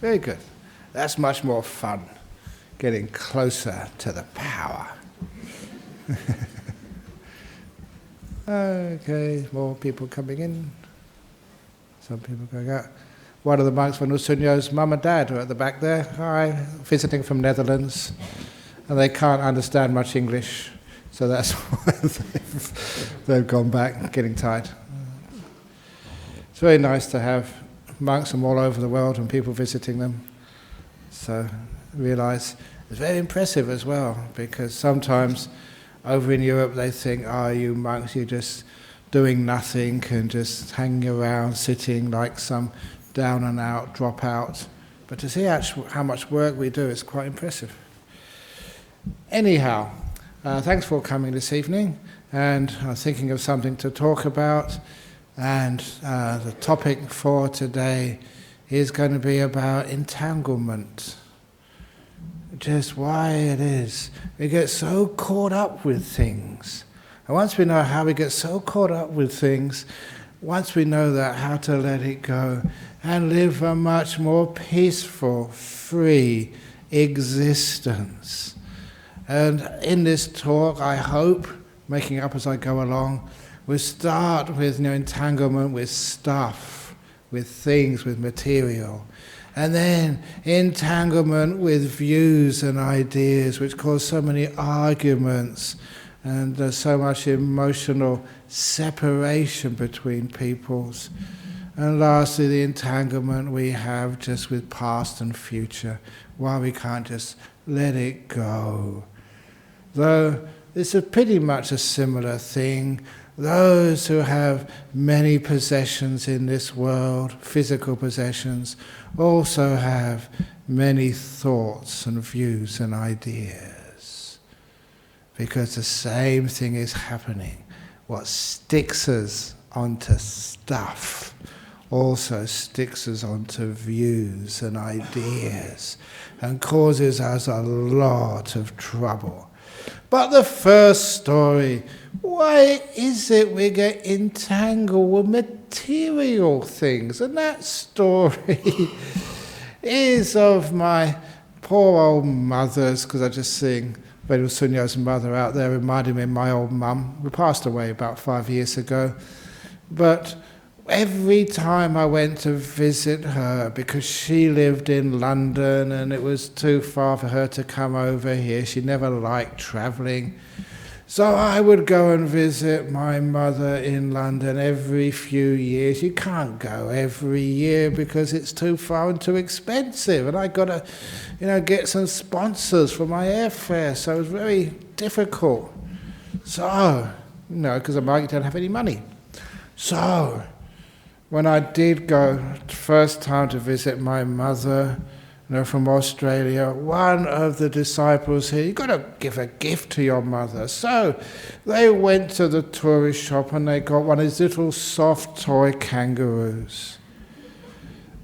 Very good. That's much more fun, getting closer to the power. Okay, more people coming in. Some people going out. One of the monks from Nusunyo's mum and dad are at the back there. Hi, visiting from Netherlands. And they can't understand much English, so that's why they've gone back, getting tired. It's very nice to have monks from all over the world and people visiting them. So I realise it's very impressive as well, because sometimes over in Europe they think, oh, you monks, you're just doing nothing and just hanging around, sitting like some down and out, drop out. But to see how much work we do is quite impressive. Anyhow, thanks for coming this evening, and I'm thinking of something to talk about, and the topic for today is going to be about entanglement. Just why it is we get so caught up with things. And once we know how we get so caught up with things, once we know that, how to let it go and live a much more peaceful, free existence. And in this talk, I hope, making up as I go along, we'll start with entanglement with stuff, with things, with material. And then entanglement with views and ideas, which cause so many arguments and there's so much emotional separation between peoples. And lastly, the entanglement we have just with past and future, why we can't just let it go. Though it's pretty much a similar thing. Those who have many possessions in this world, physical possessions, also have many thoughts and views and ideas. Because the same thing is happening. What sticks us onto stuff also sticks us onto views and ideas and causes us a lot of trouble. But the first story, why is it we get entangled with material things? And that story is of my poor old mother's, because I just seeing Vedu Sunyo's mother out there reminded me of my old mum, who passed away about 5 years ago. But every time I went to visit her, because she lived in London and it was too far for her to come over here, she never liked travelling. So I would go and visit my mother in London every few years. You can't go every year because it's too far and too expensive. And I got to, get some sponsors for my airfare. So it was very difficult. So, because I don't have any money. So, when I did go first time to visit my mother, from Australia, one of the disciples here, you've got to give a gift to your mother. So they went to the tourist shop and they got one of these little soft toy kangaroos.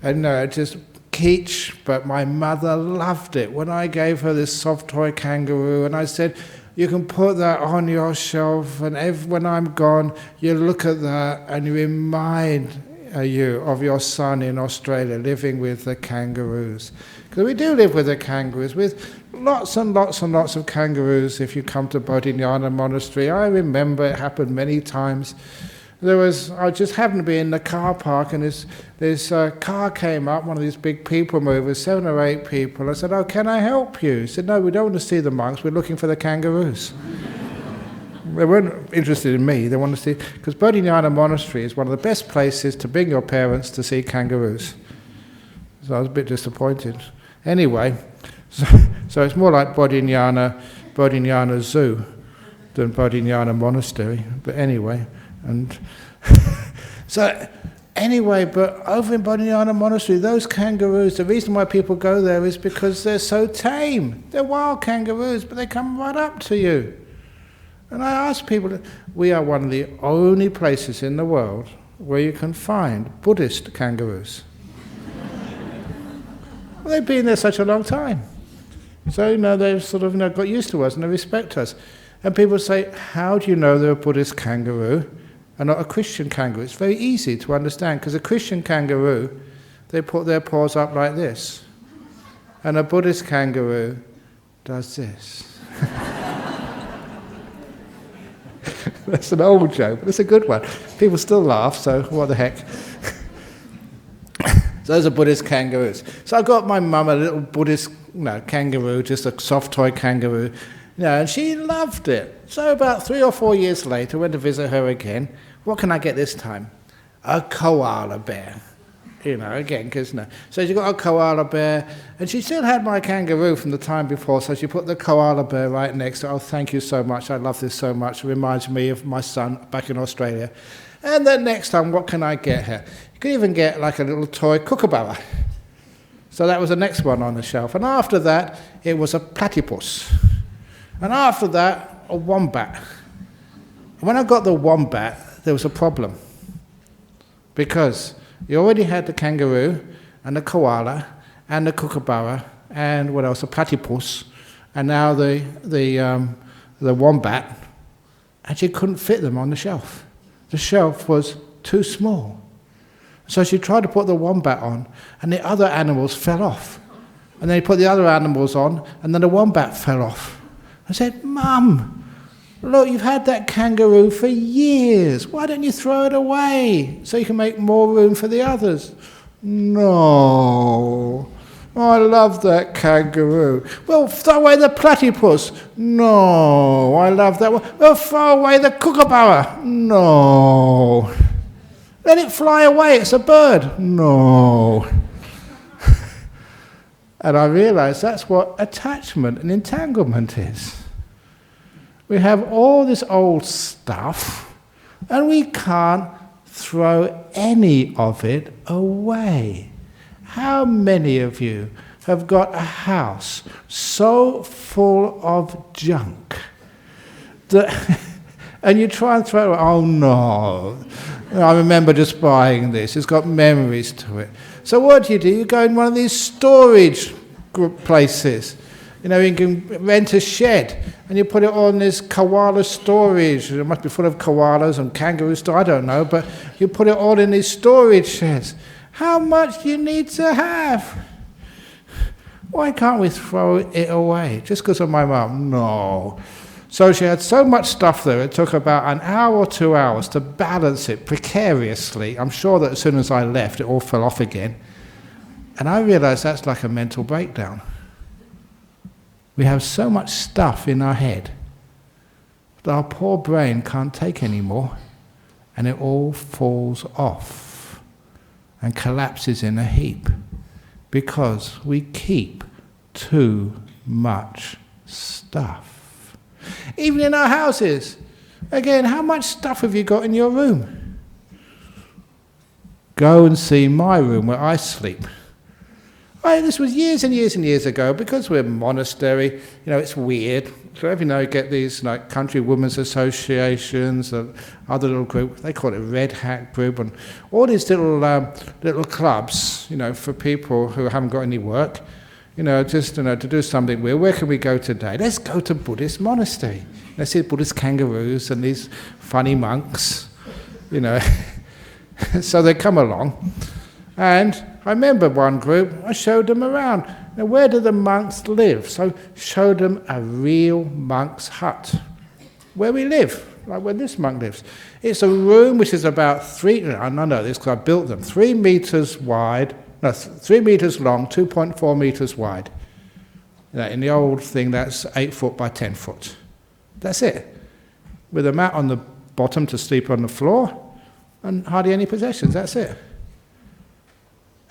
And just kitsch, but my mother loved it. When I gave her this soft toy kangaroo and I said, you can put that on your shelf and when I'm gone, you look at that and you remind you of your son in Australia living with the kangaroos. Because we do live with the kangaroos, with lots and lots and lots of kangaroos if you come to Bodhinyana Monastery. I remember it happened many times. I just happened to be in the car park and this car came up, one of these big people movers, 7 or 8 people. I said, oh, can I help you? He said, no, we don't want to see the monks, we're looking for the kangaroos. They weren't interested in me, they wanted to see, because Bodhinyana Monastery is one of the best places to bring your parents to see kangaroos. So I was a bit disappointed. Anyway, so it's more like Bodhinyana Zoo than Bodhinyana Monastery. But anyway, but over in Bodhinyana Monastery, those kangaroos, the reason why people go there is because they're so tame. They're wild kangaroos, but they come right up to you. And I ask people, we are one of the only places in the world where you can find Buddhist kangaroos. Well, they've been there such a long time. So, they've sort of got used to us and they respect us. And people say, how do you know they're a Buddhist kangaroo and not a Christian kangaroo? It's very easy to understand, because a Christian kangaroo, they put their paws up like this. And a Buddhist kangaroo does this. That's an old joke, but it's a good one. People still laugh, so what the heck. So those are Buddhist kangaroos. So I got my mum a little Buddhist kangaroo, just a soft toy kangaroo, and she loved it. So about 3 or 4 years later, I went to visit her again. What can I get this time? A koala bear. Again, because So she got a koala bear, and she still had my kangaroo from the time before, so she put the koala bear right next to her. Oh, thank you so much, I love this so much. It reminds me of my son back in Australia. And then next time, what can I get her? You could even get like a little toy kookaburra. So that was the next one on the shelf. And after that, it was a platypus. And after that, a wombat. When I got the wombat, there was a problem. Because you already had the kangaroo, and the koala, and the kookaburra, and what else? A platypus, and now the wombat. And she couldn't fit them on the shelf. The shelf was too small. So she tried to put the wombat on, and the other animals fell off. And then you put the other animals on, and then the wombat fell off. I said, "Mum, look, you've had that kangaroo for years. Why don't you throw it away so you can make more room for the others?" "No, I love that kangaroo." "Well, throw away the platypus." "No, I love that one." "Well, throw away the kookaburra." "No." "Let it fly away, it's a bird." "No." And I realized that's what attachment and entanglement is. We have all this old stuff, and we can't throw any of it away. How many of you have got a house so full of junk that and you try and throw it, "Oh no, I remember just buying this, it's got memories to it." So what do? You go in one of these storage places. You can rent a shed, and you put it on this koala storage. It must be full of koalas and kangaroos, I don't know, but you put it all in these storage sheds. How much do you need to have? Why can't we throw it away? Just because of my mum? No. So she had so much stuff there, it took about an hour or 2 hours to balance it precariously. I'm sure that as soon as I left, it all fell off again. And I realized that's like a mental breakdown. We have so much stuff in our head that our poor brain can't take anymore, and it all falls off and collapses in a heap because we keep too much stuff. Even in our houses. Again, how much stuff have you got in your room? Go and see my room where I sleep. Right, this was years and years and years ago. Because we're a monastery, it's weird. So you get these like country women's associations, other little group, they call it Red Hat Group, and all these little clubs, for people who haven't got any work, to do something weird. Where can we go today? Let's go to Buddhist monastery. Let's see Buddhist kangaroos and these funny monks, So they come along, and I remember one group, I showed them around. Now, where do the monks live? So showed them a real monk's hut, where we live, like where this monk lives. It's a room which is about I know this because I built them, 3 meters wide, 3 meters long, 2.4 meters wide. In the old thing, that's 8 foot by 10 foot. That's it. With a mat on the bottom to sleep on the floor, and hardly any possessions, that's it.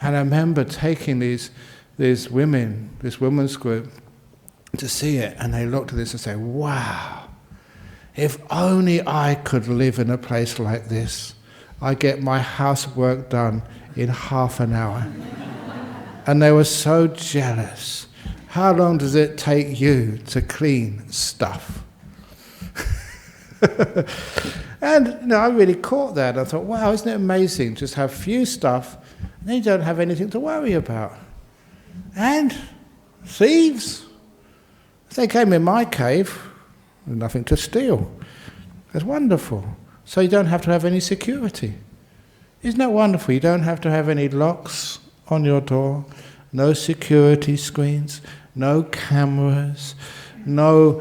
And I remember taking these women, this women's group, to see it, and they looked at this and said, "Wow, if only I could live in a place like this. I get my housework done in half an hour." And they were so jealous. "How long does it take you to clean stuff?" And I really caught that. I thought, wow, isn't it amazing? Just have few stuff, and then you don't have anything to worry about. And thieves, if they came in my cave, there's nothing to steal. It's wonderful. So you don't have to have any security. Isn't that wonderful? You don't have to have any locks on your door, no security screens, no cameras, no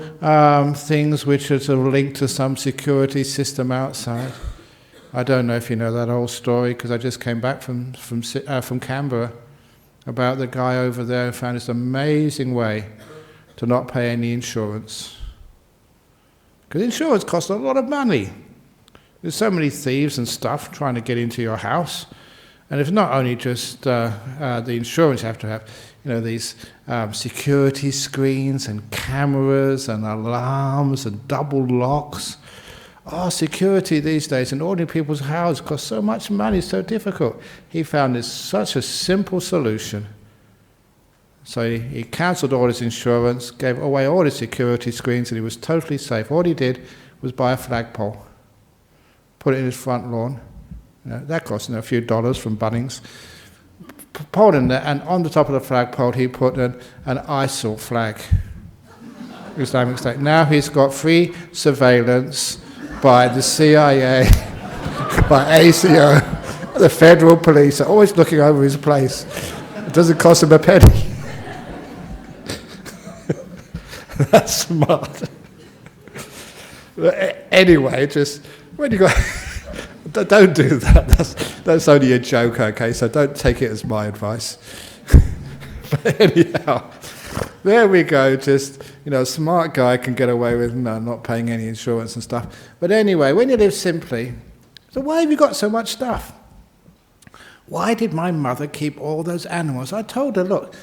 things which are sort of linked to some security system outside. I don't know if you know that old story, because I just came back from Canberra, about the guy over there who found this amazing way to not pay any insurance. Because insurance costs a lot of money. There's so many thieves and stuff trying to get into your house. And it's not only just the insurance you have to have, these security screens and cameras and alarms and double locks. Security these days in ordinary people's houses costs so much money, it's so difficult. He found this such a simple solution. So he cancelled all his insurance, gave away all his security screens, and he was totally safe. All he did was buy a flagpole, put it in his front lawn. That cost a few dollars from Bunnings. Pole in there, and on the top of the flagpole he put an ISIL flag, Islamic State. Now he's got free surveillance by the CIA, by ACO, the federal police are always looking over his place. It doesn't cost him a penny. That's smart. But anyway, just when you go, don't do that. That's only a joke, okay? So don't take it as my advice. But anyhow, there we go. Just a smart guy can get away with not paying any insurance and stuff. But anyway, when you live simply, so why have you got so much stuff? Why did my mother keep all those animals? I told her, look,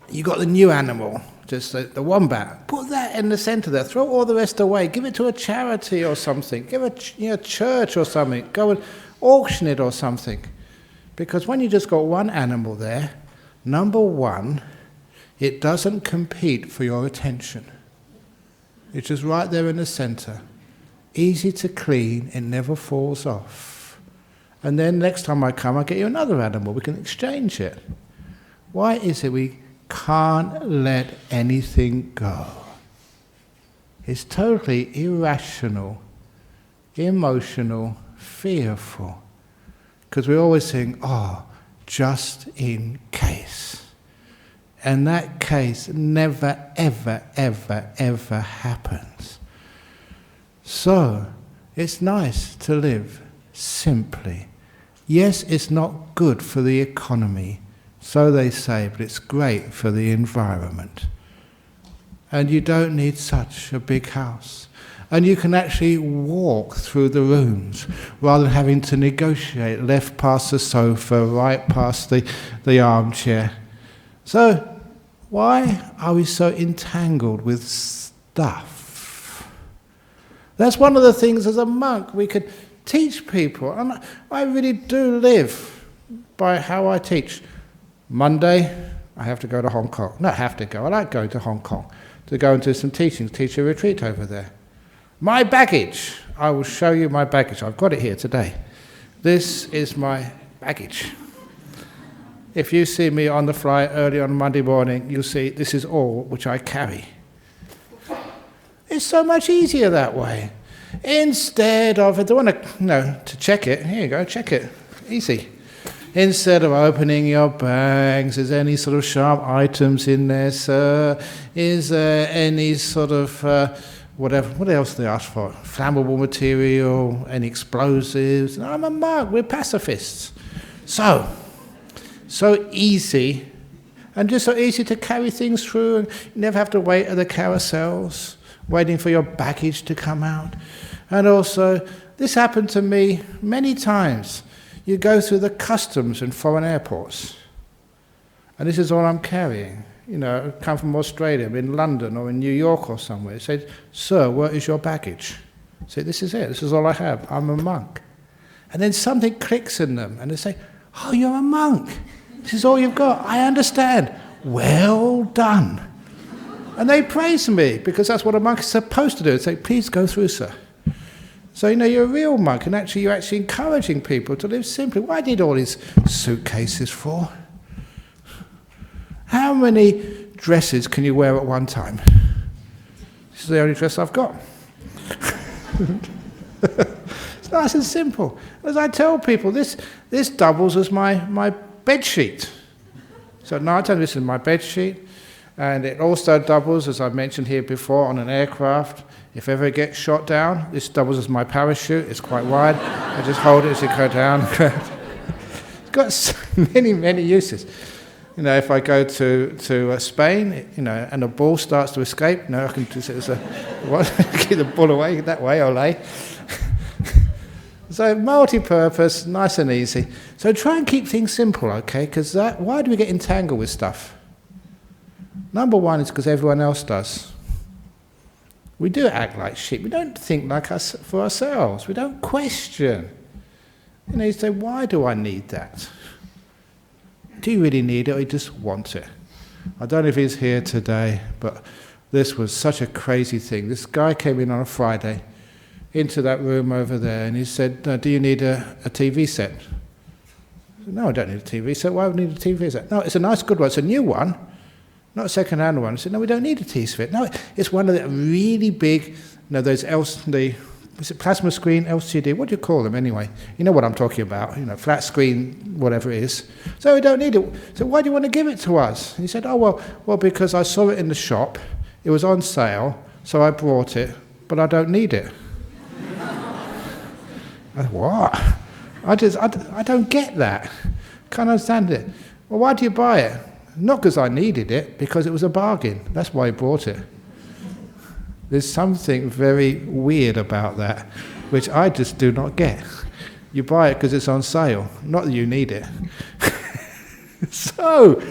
you got the new animal, just the wombat. Put that in the centre there. Throw all the rest away. Give it to a charity or something. Give it a church or something. Go and auction it or something. Because when you just got one animal there, number one, it doesn't compete for your attention. It's just right there in the centre. Easy to clean, it never falls off. And then next time I come, I'll get you another animal. We can exchange it. Why is it we can't let anything go? It's totally irrational, emotional, fearful. Because we always think, just in case. And that case never, ever, ever, ever happens. So, it's nice to live simply. Yes, it's not good for the economy, so they say, but it's great for the environment. And you don't need such a big house. And you can actually walk through the rooms rather than having to negotiate left past the sofa, right past the armchair. So, why are we so entangled with stuff? That's one of the things as a monk we could teach people. And I really do live by how I teach. Monday, I have to go to Hong Kong. Not have to go, I like going to Hong Kong to go and do some teachings, teach a retreat over there. My baggage, I will show you my baggage. I've got it here today. This is my baggage. If you see me on the flight early on Monday morning, you'll see this is all which I carry. It's so much easier that way. Instead of, if you want to check it, here you go, check it, easy. Instead of opening your bags, is there any sort of sharp items in there, sir? Is there any sort of, whatever, what else do they ask for? Flammable material, any explosives? No, I'm a monk, we're pacifists. So easy, and just so easy to carry things through, and you never have to wait at the carousels, waiting for your baggage to come out. And also, this happened to me many times. You go through the customs in foreign airports, and this is all I'm carrying. I come from Australia, I'm in London or in New York or somewhere. They say, sir, where is your baggage? I say, this is it, this is all I have, I'm a monk. And then something clicks in them, and they say, oh, you're a monk. This is all you've got. I understand. Well done. And they praise me, because that's what a monk is supposed to do. They say, please go through, sir. So, you're a real monk, and actually you're actually encouraging people to live simply. Why do you need all these suitcases for? How many dresses can you wear at one time? This is the only dress I've got. It's nice and simple. As I tell people, this doubles as my bed sheet. So at night time, this is my bed sheet, and it also doubles, as I mentioned here before, on an aircraft. If ever it gets shot down, this doubles as my parachute. It's quite wide. I just hold it as it goes down. It's got so many uses. You know, if I go to Spain, you know, and a ball starts to escape, you know, I can just keep the ball away that way, ole. So multi-purpose, nice and easy. So try and keep things simple, okay? Because why do we get entangled with stuff? Number one is because everyone else does. We do act like sheep. We don't think like us for ourselves. We don't question. You know, you say, why do I need that? Do you really need it, or you just want it? I don't know if he's here today, but this was such a crazy thing. This guy came in on a Friday into that room over there, and he said, do you need a TV set? I said, no, I don't need a TV set. Why would I need a TV set? No, it's a nice, good one. It's a new one, not a second-hand one. I said, no, we don't need a TV set. No, it's one of the really big, those is it plasma screen, LCD? What do you call them anyway? You know what I'm talking about, flat screen, whatever it is. So we don't need it. So why do you want to give it to us? And he said, well, because I saw it in the shop. It was on sale, so I brought it, but I don't need it. What? I don't get that. Can't understand it. Well, why do you buy it? Not because I needed it, because it was a bargain. That's why I bought it. There's something very weird about that, which I just do not get. You buy it because it's on sale, not that you need it. So,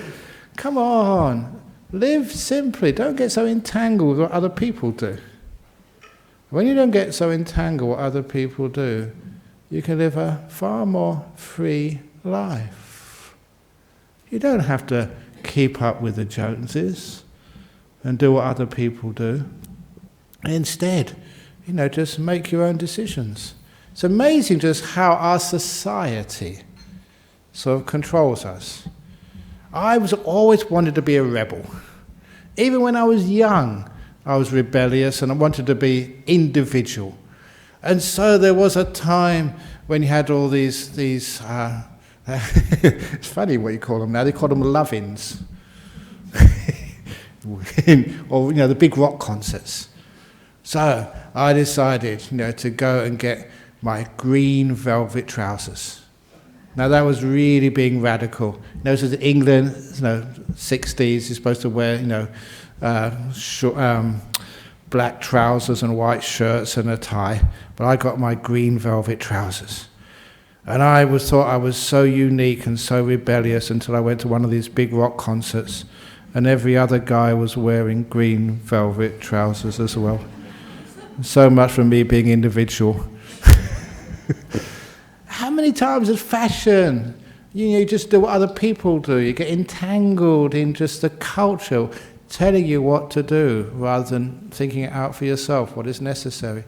come on, live simply. Don't get so entangled with what other people do. When you don't get so entangled with what other people do, you can live a far more free life. You don't have to keep up with the Joneses and do what other people do. Instead, just make your own decisions. It's amazing just how our society sort of controls us. I was always wanted to be a rebel. Even when I was young, I was rebellious and I wanted to be individual. And so there was a time when you had all these it's funny what you call them now, they call them love-ins. Or, the big rock concerts. So I decided, to go and get my green velvet trousers. Now that was really being radical. This was England, 60s. You're supposed to wear, black trousers and white shirts and a tie. But I got my green velvet trousers. And I thought I was so unique and so rebellious until I went to one of these big rock concerts, and every other guy was wearing green velvet trousers as well. So much for me being individual. How many times is fashion? You just do what other people do. You get entangled in just the culture telling you what to do rather than thinking it out for yourself, what is necessary.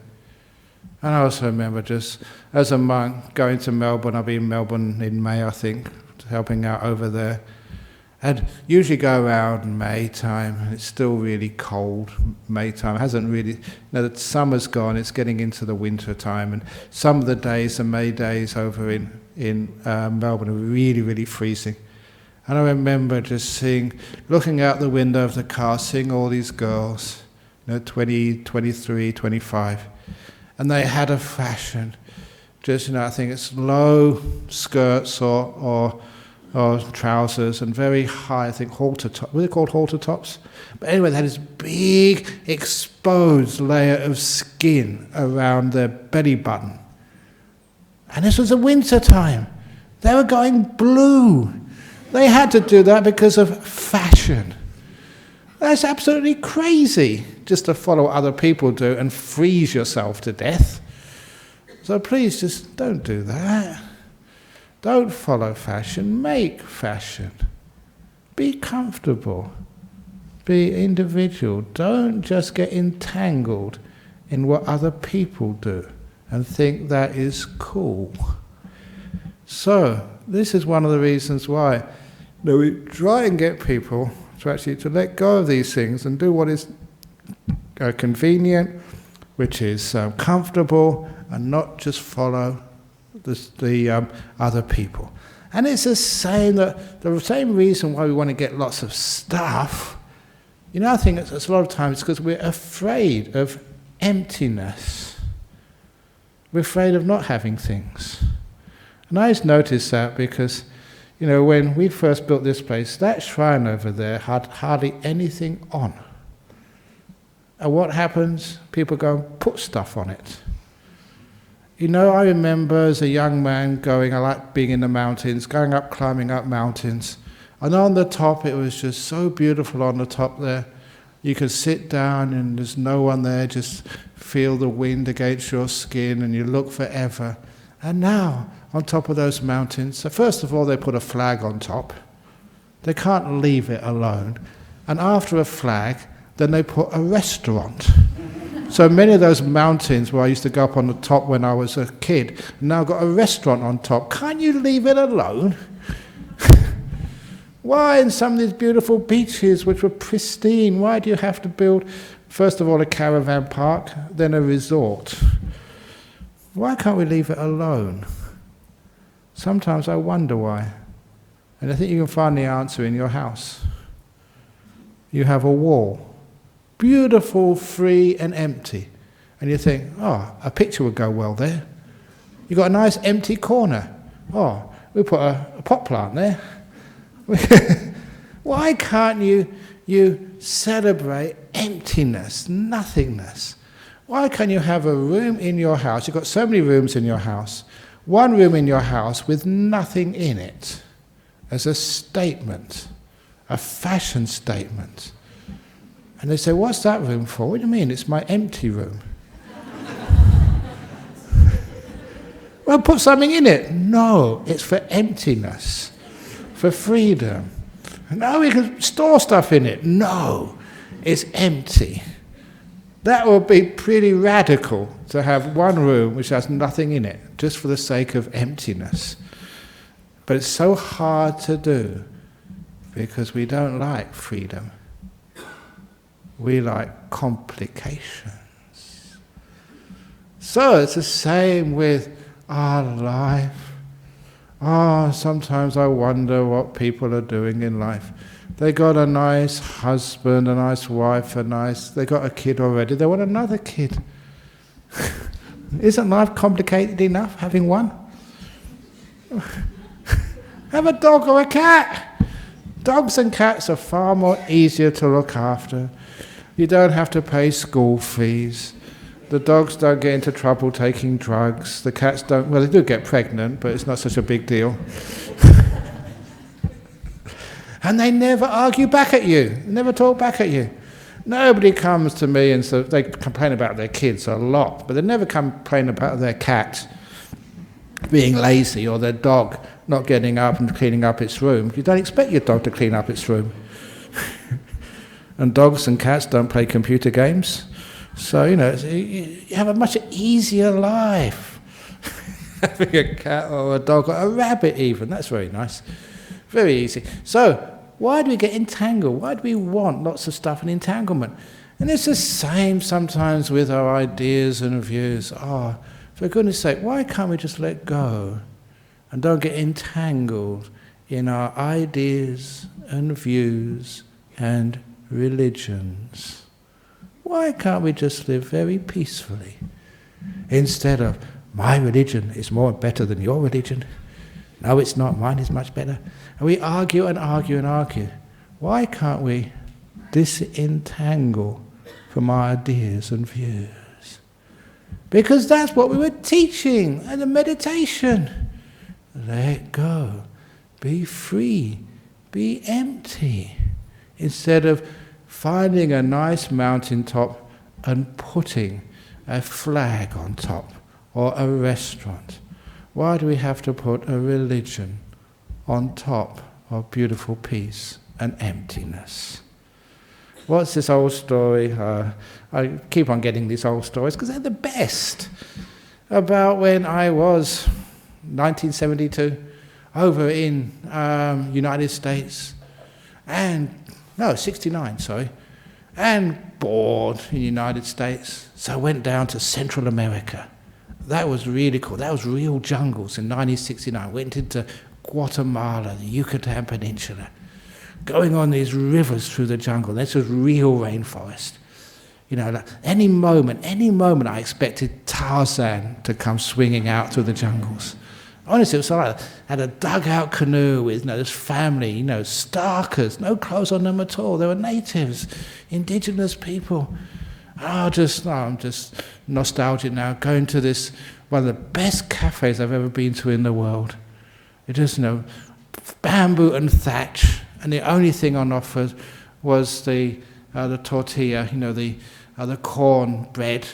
And I also remember just as a monk going to Melbourne. I'll be in Melbourne in May, I think, helping out over there. And usually go around May time, and it's still really cold. May time it hasn't really. The summer's gone. It's getting into the winter time, and some of the days, the May days over in Melbourne, are really, really freezing. And I remember just looking out the window of the car, seeing all these girls, 20, 23, 25, and they had a fashion. Just I think it's low skirts or trousers, and very high, I think, halter tops. What are they called, halter tops? But anyway, they had this big exposed layer of skin around their belly button. And this was the winter time. They were going blue. They had to do that because of fashion. That's absolutely crazy, just to follow what other people do and freeze yourself to death. So please, just don't do that. Don't follow fashion, make fashion. Be comfortable. Be individual. Don't just get entangled in what other people do and think that is cool. So, this is one of the reasons why we try and get people to let go of these things and do what is convenient, which is comfortable, and not just follow the other people. And it's the same reason why we want to get lots of stuff. I think it's a lot of times because we're afraid of emptiness. We're afraid of not having things. And I just noticed that because, when we first built this place, that shrine over there had hardly anything on. And what happens? People go and put stuff on it. I remember as a young man I like being in the mountains, going up, climbing up mountains. And on the top, it was just so beautiful on the top there. You could sit down and there's no one there, just feel the wind against your skin and you look forever. And now, on top of those mountains, so first of all, they put a flag on top. They can't leave it alone. And after a flag, then they put a restaurant. So many of those mountains where I used to go up on the top when I was a kid, now got a restaurant on top. Can't you leave it alone? Why in some of these beautiful beaches which were pristine, why do you have to build, first of all, a caravan park, then a resort? Why can't we leave it alone? Sometimes I wonder why. And I think you can find the answer in your house. You have a wall. Beautiful, free and empty. And you think, a picture would go well there. You've got a nice empty corner. We put a pot plant there. Why can't you celebrate emptiness, nothingness? Why can't you have a room in your house? You've got so many rooms in your house. One room in your house with nothing in it as a statement, a fashion statement. And they say, what's that room for? What do you mean? It's my empty room. Well, put something in it. No, it's for emptiness, for freedom. No, we can store stuff in it. No, it's empty. That would be pretty radical to have one room which has nothing in it, just for the sake of emptiness. But it's so hard to do because we don't like freedom. We like complications. So it's the same with our life. Sometimes I wonder what people are doing in life. They got a nice husband, a nice wife, they got a kid already. They want another kid. Isn't life complicated enough, having one? Have a dog or a cat. Dogs and cats are far more easier to look after. You don't have to pay school fees. The dogs don't get into trouble taking drugs. The cats don't, well, they do get pregnant, but it's not such a big deal. And they never argue back at you, never talk back at you. Nobody comes to me and so they complain about their kids a lot, but they never complain about their cat being lazy or their dog not getting up and cleaning up its room. You don't expect your dog to clean up its room. And dogs and cats don't play computer games. So, you have a much easier life. Having a cat or a dog or a rabbit even, that's very nice. Very easy. So, why do we get entangled? Why do we want lots of stuff in entanglement? And it's the same sometimes with our ideas and views. For goodness sake, why can't we just let go and don't get entangled in our ideas and views and religions? Why can't we just live very peacefully instead of, my religion is more better than your religion? No, it's not. Mine is much better. And we argue and argue and argue. Why can't we disentangle from our ideas and views? Because that's what we were teaching in the meditation. Let go. Be free. Be empty. Instead of finding a nice mountaintop and putting a flag on top or a restaurant. Why do we have to put a religion on top of beautiful peace and emptiness? What's this old story? I keep on getting these old stories because they're the best. About when I was 1972 over in United States and 69, sorry, and bored in the United States. So I went down to Central America. That was really cool. That was real jungles in 1969. Went into Guatemala, the Yucatan Peninsula, going on these rivers through the jungle. This was real rainforest. You know, like any moment I expected Tarzan to come swinging out through the jungles. Honestly, it was like I had a dugout canoe with, this family, starkers, no clothes on them at all. They were natives, indigenous people. I'm just nostalgic now, going to this, one of the best cafes I've ever been to in the world. It just, bamboo and thatch, and the only thing on offer was the tortilla, the corn bread,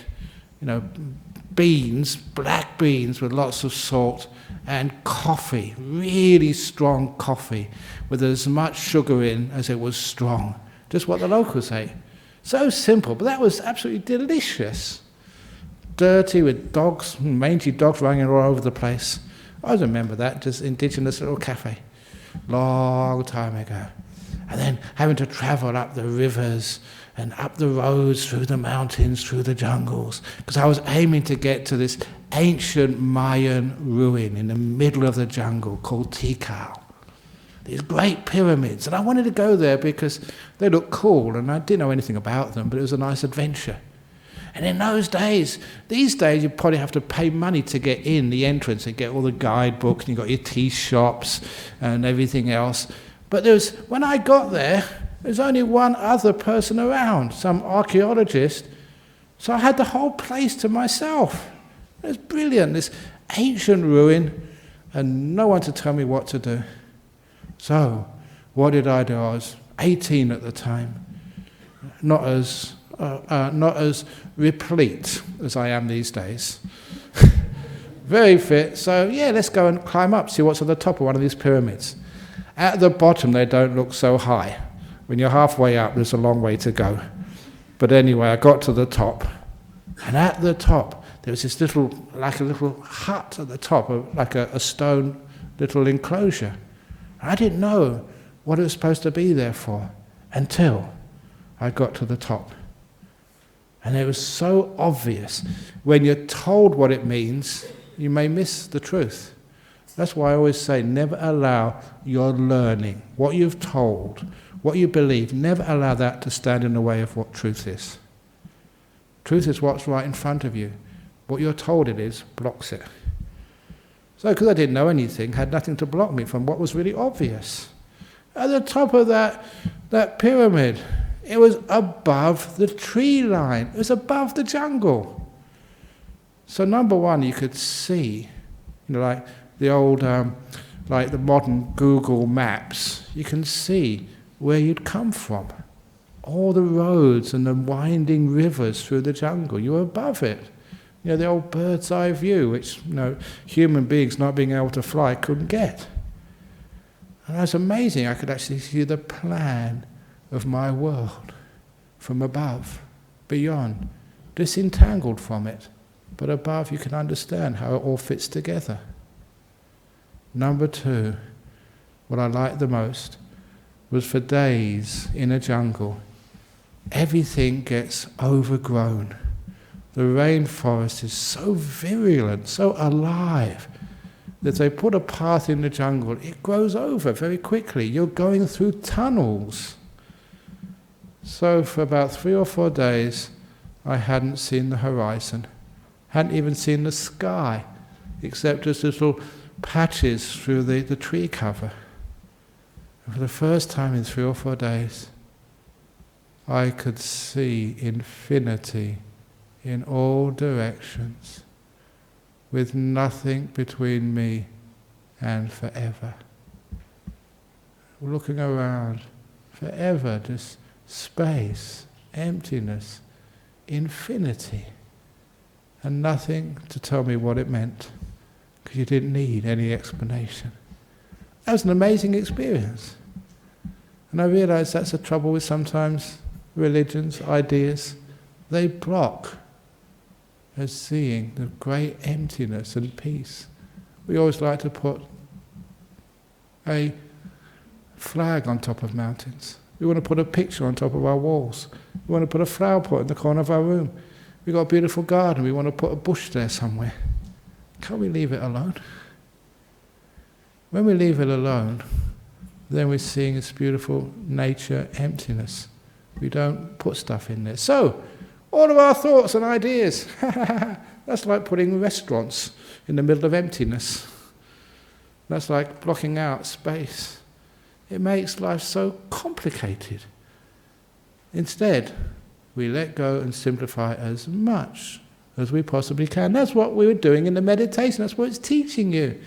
beans, black beans with lots of salt, and coffee, really strong coffee, with as much sugar in as it was strong. Just what the locals ate. So simple, but that was absolutely delicious. Dirty with dogs, mangy dogs running all over the place. I remember that, just indigenous little cafe. Long time ago. And then having to travel up the rivers and up the roads, through the mountains, through the jungles, because I was aiming to get to this ancient Mayan ruin in the middle of the jungle called Tikal. These great pyramids, and I wanted to go there because they looked cool, and I didn't know anything about them, but it was a nice adventure. And in those days, these days you probably have to pay money to get in the entrance and get all the guidebooks, and you've got your tea shops and everything else. But when I got there was only one other person around, some archaeologist, so I had the whole place to myself. It was brilliant, this ancient ruin, and no one to tell me what to do. So, what did I do? I was 18 at the time, not as replete as I am these days. Very fit, so let's go and climb up, see what's at the top of one of these pyramids. At the bottom, they don't look so high. When you're halfway up, there's a long way to go. But anyway, I got to the top, and at the top, there was this little hut at the top, like a stone little enclosure. I didn't know what it was supposed to be there for until I got to the top. And it was so obvious. When you're told what it means, you may miss the truth. That's why I always say, never allow your learning, what you've told, what you believe, never allow that to stand in the way of what truth is. Truth is what's right in front of you. What you're told it is blocks it. So, because I didn't know anything, had nothing to block me from what was really obvious. At the top of that pyramid, it was above the tree line. It was above the jungle. So number one, you could see, like the old, like the modern Google Maps, you can see where you'd come from. All the roads and the winding rivers through the jungle, you were above it. The old bird's eye view, which human beings not being able to fly couldn't get. And that's amazing. I could actually see the plan of my world from above, beyond, disentangled from it. But above you can understand how it all fits together. Number two, what I liked the most was for days in a jungle, everything gets overgrown. The rainforest is so virulent, so alive, that if they put a path in the jungle, it grows over very quickly. You're going through tunnels. So for about 3 or 4 days, I hadn't seen the horizon, hadn't even seen the sky, except just little patches through the tree cover. And for the first time in 3 or 4 days, I could see infinity in all directions, with nothing between me and forever. Looking around, forever, just space, emptiness, infinity, and nothing to tell me what it meant, because you didn't need any explanation. That was an amazing experience. And I realized that's the trouble with sometimes religions, ideas. They block as seeing the great emptiness and peace. We always like to put a flag on top of mountains. We want to put a picture on top of our walls. We want to put a flower pot in the corner of our room. We've got a beautiful garden. We want to put a bush there somewhere. Can't we leave it alone? When we leave it alone, then we're seeing this beautiful nature emptiness. We don't put stuff in there. So, all of our thoughts and ideas, that's like putting restaurants in the middle of emptiness. That's like blocking out space. It makes life so complicated. Instead, we let go and simplify as much as we possibly can. That's what we were doing in the meditation. That's what it's teaching you.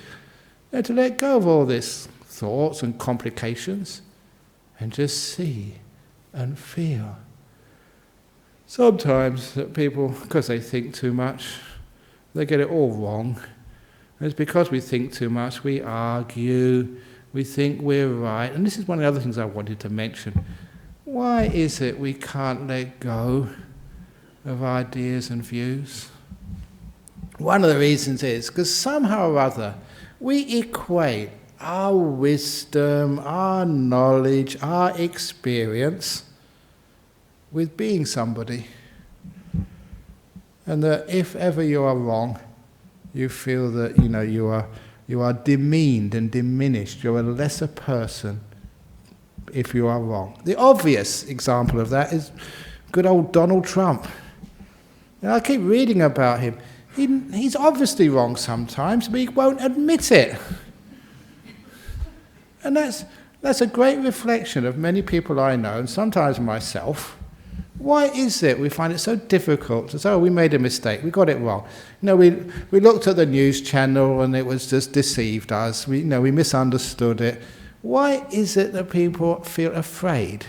To let go of all this thoughts and complications and just see and feel. Sometimes that people, because they think too much, they get it all wrong. And it's because we think too much, we argue, we think we're right. And this is one of the other things I wanted to mention. Why is it we can't let go of ideas and views? One of the reasons is because somehow or other we equate our wisdom, our knowledge, our experience with being somebody. And that if ever you are wrong, you feel that you are demeaned and diminished. You're a lesser person if you are wrong. The obvious example of that is good old Donald Trump. I keep reading about him. He's obviously wrong sometimes, but he won't admit it. And that's a great reflection of many people I know, and sometimes myself. Why is it we find it so difficult to say, oh, we made a mistake, we got it wrong? We looked at the news channel and it was just deceived us. We misunderstood it. Why is it that people feel afraid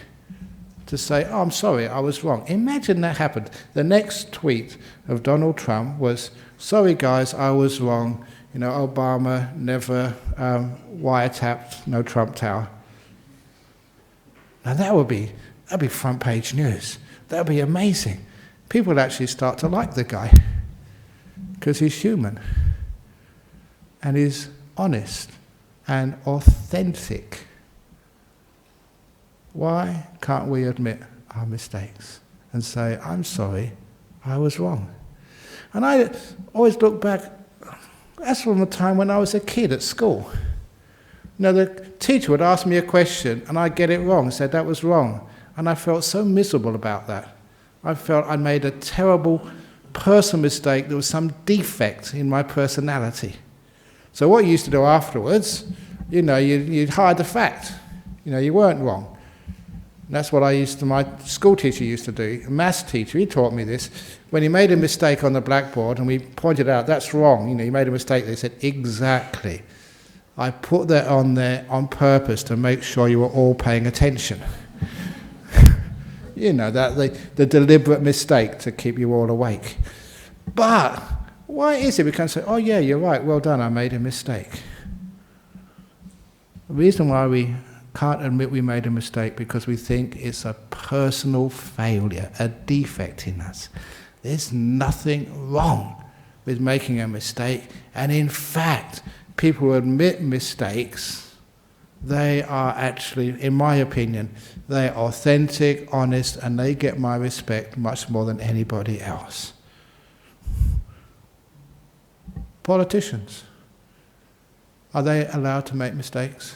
to say, oh, I'm sorry, I was wrong? Imagine that happened. The next tweet of Donald Trump was, sorry guys, I was wrong. Obama never wiretapped no Trump Tower. Now that'd be front page news. That'd be amazing. People would actually start to like the guy because he's human and he's honest and authentic. Why can't we admit our mistakes and say, I'm sorry, I was wrong? And I always look back, that's from the time when I was a kid at school. The teacher would ask me a question and I'd get it wrong and said that was wrong. And I felt so miserable about that. I felt I made a terrible personal mistake. There was some defect in my personality. So what you used to do afterwards, you'd hide the fact. You weren't wrong. And that's what my school teacher used to do. A maths teacher, he taught me this. When he made a mistake on the blackboard and we pointed out, that's wrong, you made a mistake, they said, exactly. I put that on there on purpose to make sure you were all paying attention. That the deliberate mistake to keep you all awake. But why is it we can say, oh yeah, you're right, well done, I made a mistake? The reason why we can't admit we made a mistake because we think it's a personal failure, a defect in us. There's nothing wrong with making a mistake, and in fact, people who admit mistakes, they are actually, in my opinion, they're authentic, honest, and they get my respect much more than anybody else. Politicians, are they allowed to make mistakes?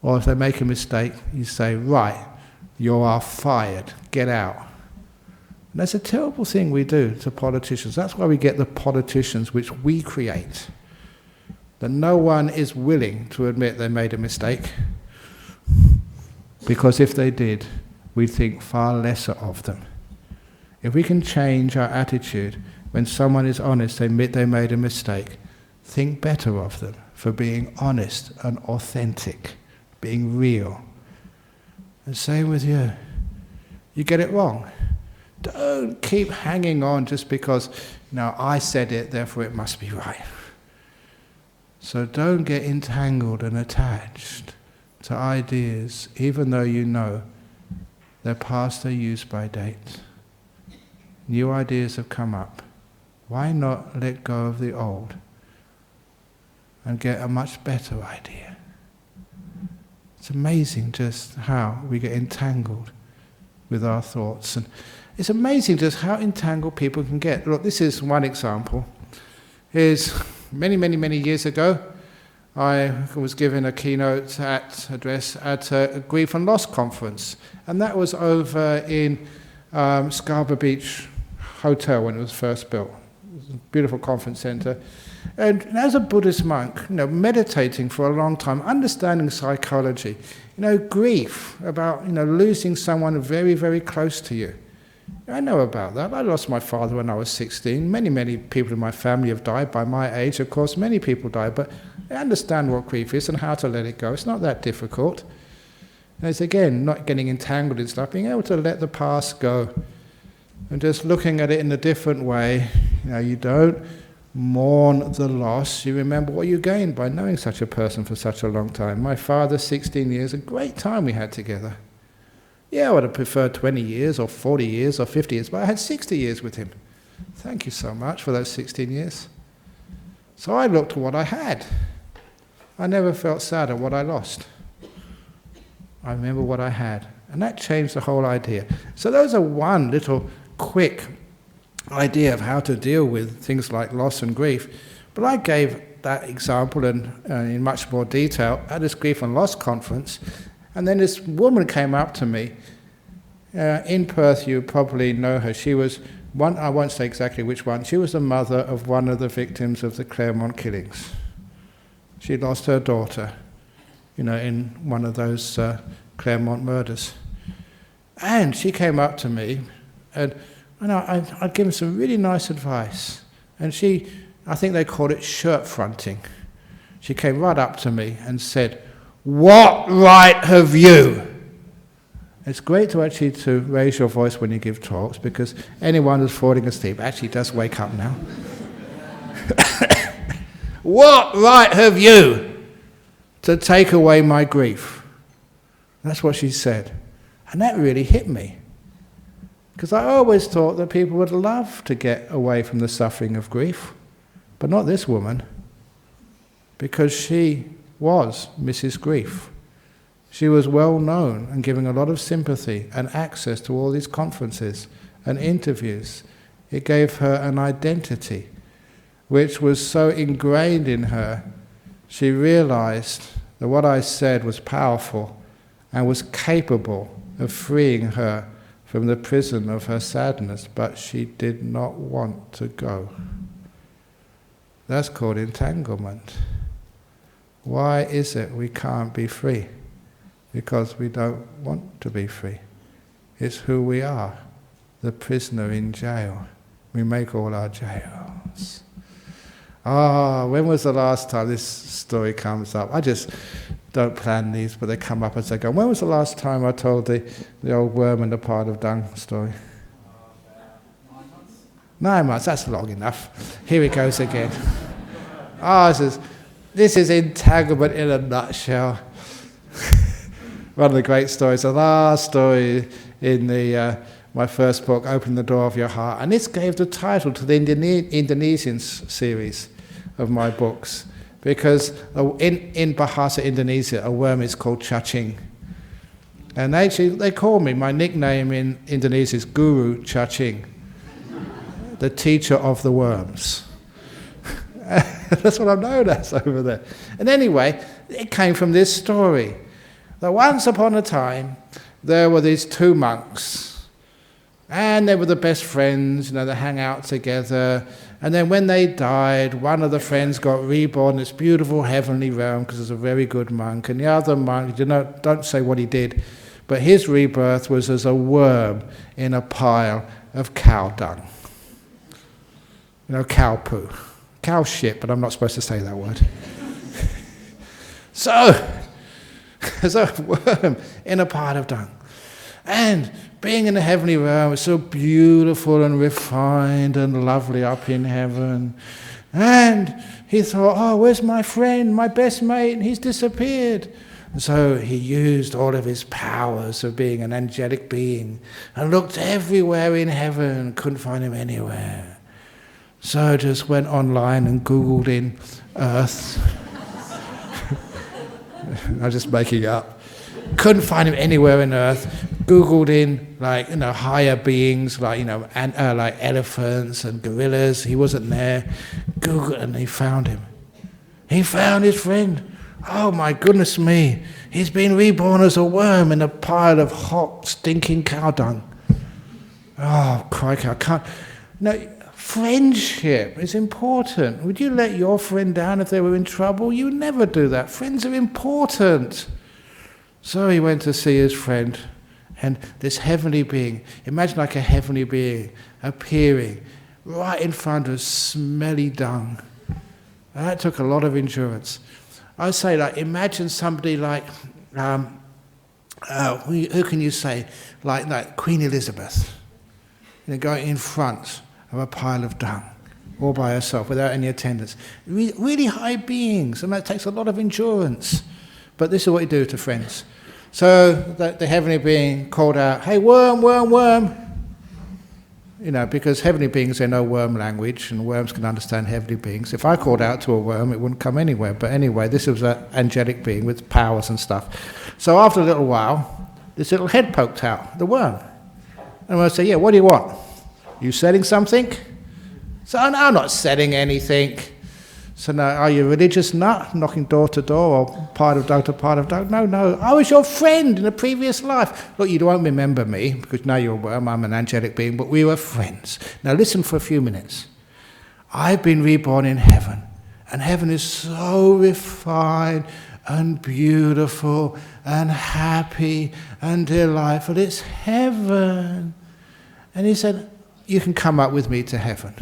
Or if they make a mistake, you say, right, you are fired, get out. And that's a terrible thing we do to politicians. That's why we get the politicians which we create. That no one is willing to admit they made a mistake, because if they did, we'd think far lesser of them. If we can change our attitude when someone is honest, they admit they made a mistake, think better of them for being honest and authentic, being real. And same with you. You get it wrong. Don't keep hanging on just because, I said it, therefore it must be right. So don't get entangled and attached to ideas, even though you know they're past their use-by date. New ideas have come up. Why not let go of the old and get a much better idea? It's amazing just how we get entangled with our thoughts. And it's amazing just how entangled people can get. Look, this is one example. Many, many, many years ago, I was giving a keynote address at a Grief and Loss conference, and that was over in Scarborough Beach Hotel when it was first built. It was a beautiful conference centre. And as a Buddhist monk, meditating for a long time, understanding psychology, grief about, losing someone very, very close to you. I know about that. I lost my father when I was 16. Many, many people in my family have died by my age. Of course, many people died, but I understand what grief is and how to let it go. It's not that difficult. And it's, again, not getting entangled in stuff, being able to let the past go and just looking at it in a different way. You don't mourn the loss. You remember what you gained by knowing such a person for such a long time. My father, 16 years, a great time we had together. Yeah, I would have preferred 20 years or 40 years or 50 years, but I had 60 years with him. Thank you so much for those 16 years. So I looked at what I had. I never felt sad at what I lost. I remember what I had. And that changed the whole idea. So those are one little quick idea of how to deal with things like loss and grief. But I gave that example in much more detail at this Grief and Loss conference. And then this woman came up to me in Perth. You probably know her. She was one, I won't say exactly which one, she was the mother of one of the victims of the Claremont killings. She lost her daughter, in one of those Claremont murders. And she came up to me, and I'd given some really nice advice. And I think they called it shirt fronting. She came right up to me and said, "What right have you?" It's great to actually to raise your voice when you give talks, because anyone who's falling asleep actually does wake up now. "What right have you to take away my grief?" That's what she said. And that really hit me. Because I always thought that people would love to get away from the suffering of grief, but not this woman, because she was Mrs. Grief. She was well known and giving a lot of sympathy and access to all these conferences and interviews. It gave her an identity which was so ingrained in her. She realized that what I said was powerful and was capable of freeing her from the prison of her sadness, but she did not want to go. That's called entanglement. Why is it we can't be free? Because we don't want to be free. It's who we are, the prisoner in jail. We make all our jails. When was the last time this story comes up? I just don't plan these, but they come up as I go. When was the last time I told the old worm and the pot of dung story? 9 months, that's long enough. Here it goes again. This is entanglement in a nutshell. One of the great stories, the last story in my first book, Open the Door of Your Heart. And this gave the title to the Indonesian series of my books. Because in Bahasa Indonesia, a worm is called cacing. And they call me, my nickname in Indonesia is Guru Cacing, the teacher of the worms. That's what I'm known as over there. And anyway, it came from this story. That once upon a time, there were these two monks. And they were the best friends, they hang out together. And then when they died, one of the friends got reborn in this beautiful heavenly realm because he was a very good monk. And the other monk, don't say what he did, but his rebirth was as a worm in a pile of cow dung. Cow poo. Cow shit, but I'm not supposed to say that word. So, as a worm in a pile of dung. And being in the heavenly realm was so beautiful and refined and lovely up in heaven. And he thought, where's my friend, my best mate? And he's disappeared. And so he used all of his powers of being an angelic being and looked everywhere in heaven, couldn't find him anywhere. So just went online and Googled in Earth. I'm just making it up. Couldn't find him anywhere on Earth. Googled in higher beings like elephants and gorillas. He wasn't there. Googled and he found him. He found his friend. Oh my goodness me. He's been reborn as a worm in a pile of hot, stinking cow dung. Oh, crikey, I can't. No, friendship is important. Would you let your friend down if they were in trouble? You never do that. Friends are important. So he went to see his friend, and this heavenly being, imagine like a heavenly being appearing right in front of smelly dung. And that took a lot of endurance. I say, like, imagine somebody like, who can you say, like Queen Elizabeth, going in front of a pile of dung, all by herself, without any attendants. Really high beings, and that takes a lot of endurance. But this is what you do to friends. So the heavenly being called out, "Hey, worm, worm, worm." Because heavenly beings, they know worm language, and worms can understand heavenly beings. If I called out to a worm, it wouldn't come anywhere. But anyway, this was an angelic being with powers and stuff. So after a little while, this little head poked out, the worm. And I say, "Yeah, what do you want? You selling something?" So, "No, I'm not selling anything." So, "No, are you a religious nut, knocking door to door, or part of dog to part of dog?" No, I was your friend in a previous life. Look, you won't remember me, because now you're a worm, I'm an angelic being, but we were friends. Now listen for a few minutes. I've been reborn in heaven, and heaven is so refined and beautiful and happy and delightful. It's heaven. And he said, "You can come up with me to heaven."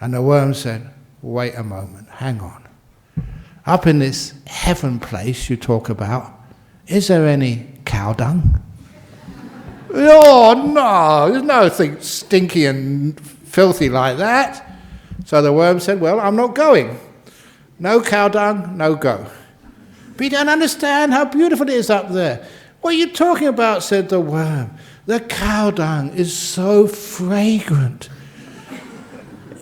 And the worm said, "Wait a moment, hang on. Up in this heaven place you talk about, is there any cow dung?" "Oh, no, there's nothing stinky and filthy like that." So the worm said, "Well, I'm not going. No cow dung, no go." "But you don't understand how beautiful it is up there." "What are you talking about?" said the worm. "The cow dung is so fragrant.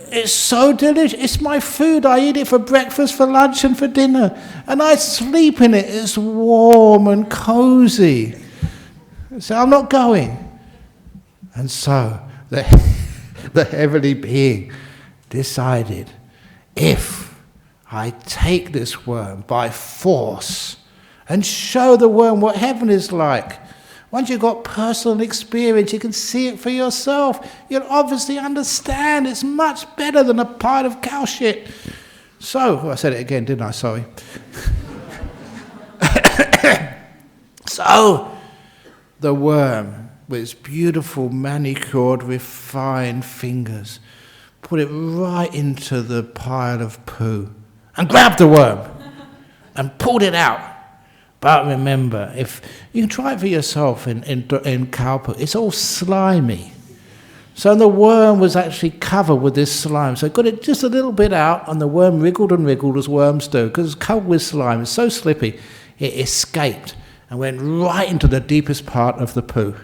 It's so delicious. It's my food. I eat it for breakfast, for lunch, and for dinner. And I sleep in it. It's warm and cozy." So I'm not going. And so the heavenly being decided, if I take this worm by force and show the worm what heaven is like, once you've got personal experience, you can see it for yourself. You'll obviously understand it's much better than a pile of cow shit. So, I said it again, didn't I? Sorry. So, the worm, with its beautiful manicured, refined fingers, put it right into the pile of poo and grabbed the worm and pulled it out. But remember, if you can try it for yourself in cow poo, it's all slimy. So the worm was actually covered with this slime. So it got it just a little bit out, and the worm wriggled and wriggled as worms do, because it's covered with slime. It's so slippy, it escaped and went right into the deepest part of the poo.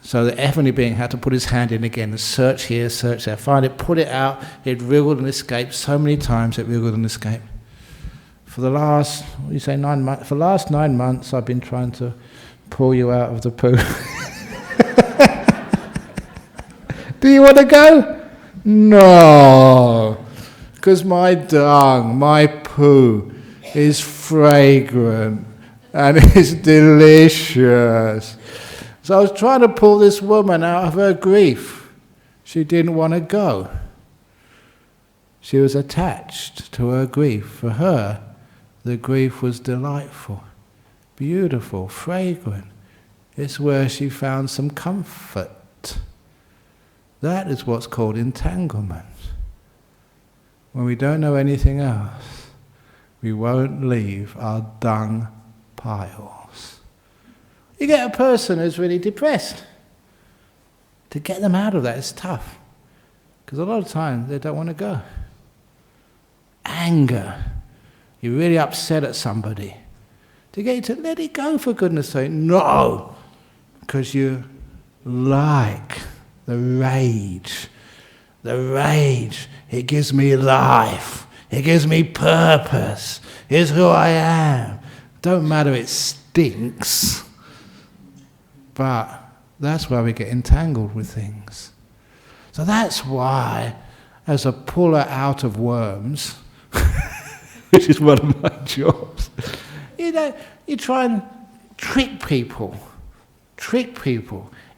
So the heavenly being had to put his hand in again and search here, search there, find it, put it out. It wriggled and escaped so many times. It wriggled and escaped. For the last, 9 months? For the last 9 months, I've been trying to pull you out of the poo. Do you want to go? No, because my dung, my poo, is fragrant and it's delicious. So I was trying to pull this woman out of her grief. She didn't want to go. She was attached to her grief. For her, the grief was delightful, beautiful, fragrant. It's where she found some comfort. That is what's called entanglement. When we don't know anything else, we won't leave our dung piles. You get a person who's really depressed. To get them out of that is tough, because a lot of times they don't want to go. Anger. You're really upset at somebody. To get you to let it go, for goodness sake. No, because you like the rage. The rage, it gives me life. It gives me purpose. It's who I am. Don't matter, it stinks. But that's why we get entangled with things. So that's why, as a puller out of worms, which is one of my jobs. You try and trick people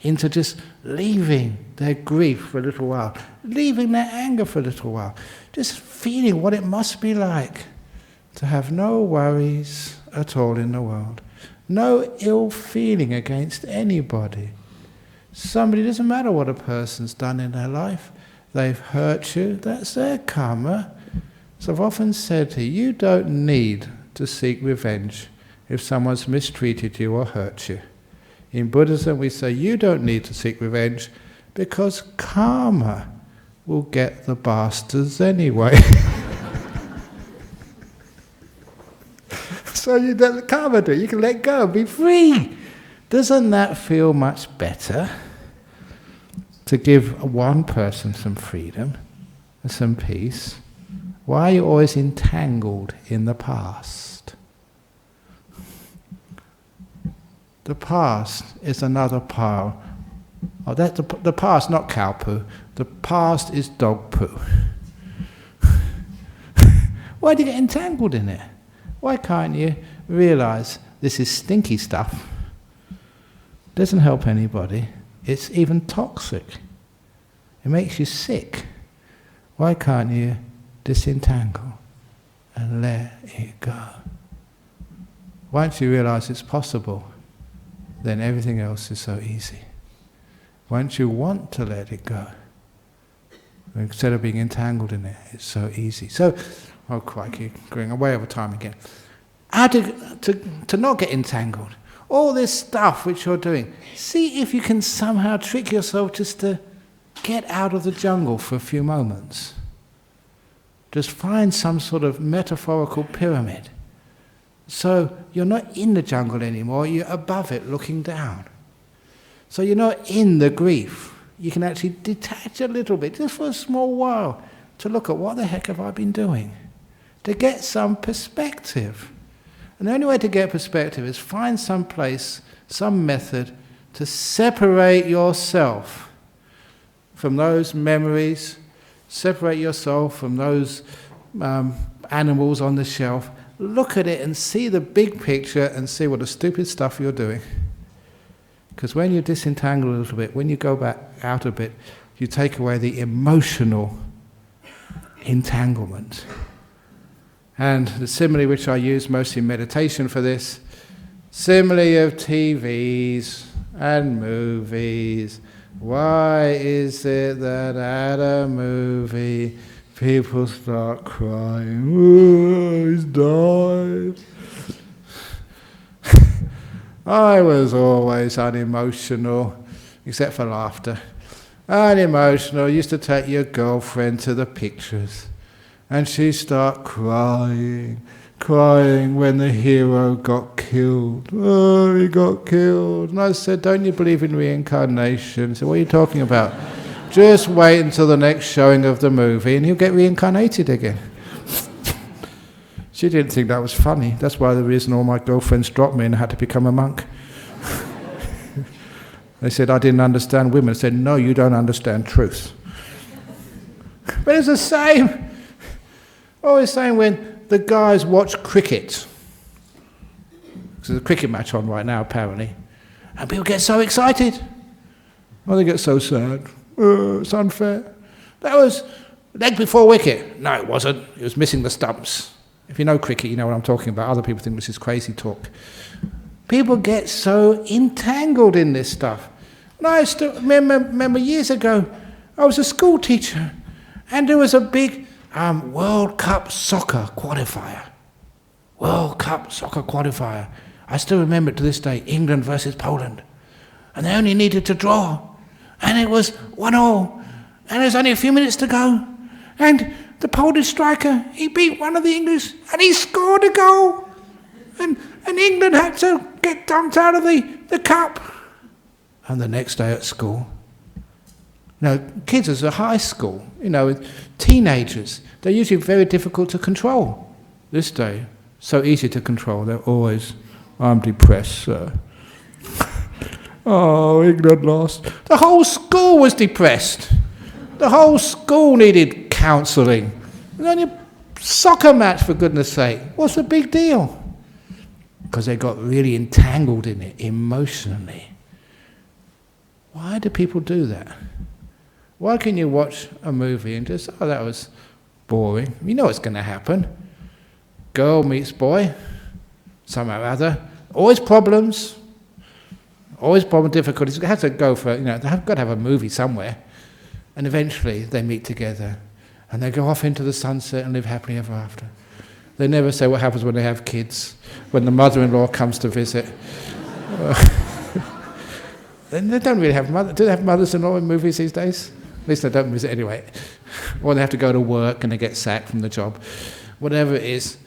into just leaving their grief for a little while, leaving their anger for a little while, just feeling what it must be like to have no worries at all in the world, no ill feeling against anybody. Somebody, doesn't matter what a person's done in their life, they've hurt you, that's their karma. So I've often said to you, you don't need to seek revenge if someone's mistreated you or hurt you. In Buddhism we say you don't need to seek revenge because karma will get the bastards anyway. So you don't let karma do it, you can let go, be free. Doesn't that feel much better? To give one person some freedom and some peace. Why are you always entangled in the past? The past is another pile. Oh, that's the past, not cow poo. The past is dog poo. Why do you get entangled in it? Why can't you realize this is stinky stuff? Doesn't help anybody. It's even toxic. It makes you sick. Why can't you disentangle and let it go? Once you realize it's possible, then everything else is so easy. Once you want to let it go, instead of being entangled in it, it's so easy. So, oh crikey, going way over time again. How to not get entangled? All this stuff which you're doing, see if you can somehow trick yourself just to get out of the jungle for a few moments. Just find some sort of metaphorical pyramid. So you're not in the jungle anymore, you're above it looking down. So you're not in the grief. You can actually detach a little bit, just for a small while, to look at what the heck have I been doing? To get some perspective. And the only way to get perspective is find some place, some method to separate yourself from those memories, separate yourself from those animals on the shelf. Look at it and see the big picture and see what the stupid stuff you're doing. Because when you disentangle a little bit, when you go back out a bit, you take away the emotional entanglement. And the simile which I use mostly in meditation for this, simile of TVs and movies. Why is it that at a movie people start crying? Oh, he's died. I was always unemotional, except for laughter. Unemotional, used to take your girlfriend to the pictures. And she'd start crying when the hero got killed. Oh, he got killed. And I said, don't you believe in reincarnation? He said, what are you talking about? Just wait until the next showing of the movie and he'll get reincarnated again. She didn't think that was funny. That's why the reason all my girlfriends dropped me and I had to become a monk. They said, I didn't understand women. I said, no, you don't understand truth. But it's the same. Always saying when the guys watch cricket, there's a cricket match on right now apparently, and people get so excited. Oh, they get so sad. Oh, it's unfair. That was leg before wicket. No, it wasn't. It was missing the stumps. If you know cricket, you know what I'm talking about. Other people think this is crazy talk. People get so entangled in this stuff. And I still remember years ago, I was a school teacher, and there was a big World Cup soccer qualifier. World Cup soccer qualifier. I still remember it to this day, England versus Poland. And they only needed to draw. And it was 1-1. And there's only a few minutes to go. And the Polish striker, he beat one of the English, and he scored a goal. And England had to get dumped out of the cup. And the next day at school, kids as a high school, teenagers, they're usually very difficult to control. This day, so easy to control. They're always, I'm depressed, sir. Oh, England lost. The whole school was depressed. The whole school needed counselling. And then you soccer match, for goodness sake. What's the big deal? Because they got really entangled in it emotionally. Why do people do that? Why can you watch a movie and just, oh, that was boring. You know what's going to happen. Girl meets boy, somehow or other. Always problems, difficulties. You have to go for, they've got to have a movie somewhere. And eventually they meet together and they go off into the sunset and live happily ever after. They never say what happens when they have kids, when the mother-in-law comes to visit. They don't really have mothers. Do they have mothers-in-law in movies these days? At least they don't visit anyway. Or they have to go to work and they get sacked from the job. Whatever it is.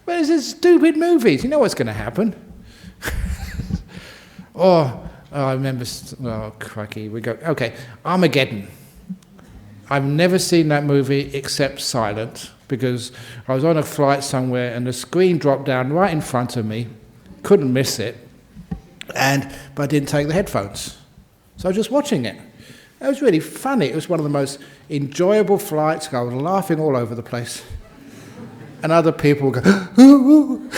But it's just stupid movies. You know what's going to happen. I remember, crikey, okay, Armageddon. I've never seen that movie except silent, because I was on a flight somewhere and the screen dropped down right in front of me, couldn't miss it, but I didn't take the headphones. So I was just watching it. It was really funny. It was one of the most enjoyable flights. I was laughing all over the place. And other people would go, ooh, ooh.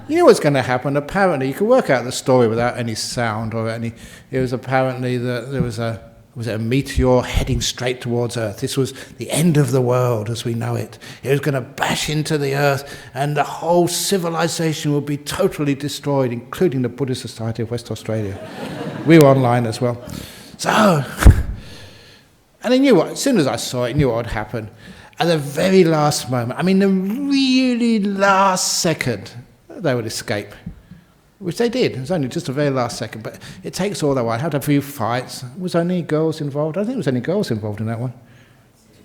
You know what's going to happen? Apparently, you can work out the story without any sound or any. It was apparently that there was a meteor heading straight towards Earth. This was the end of the world as we know it. It was going to bash into the Earth, and the whole civilization would be totally destroyed, including the Buddhist Society of West Australia. We were online as well. So, and I knew what. As soon as I saw it, I knew what would happen. At the very last moment, the really last second, they would escape, which they did. It was only just the very last second, but it takes all that while. I had a few fights. Was there any girls involved? I don't think there was any girls involved in that one.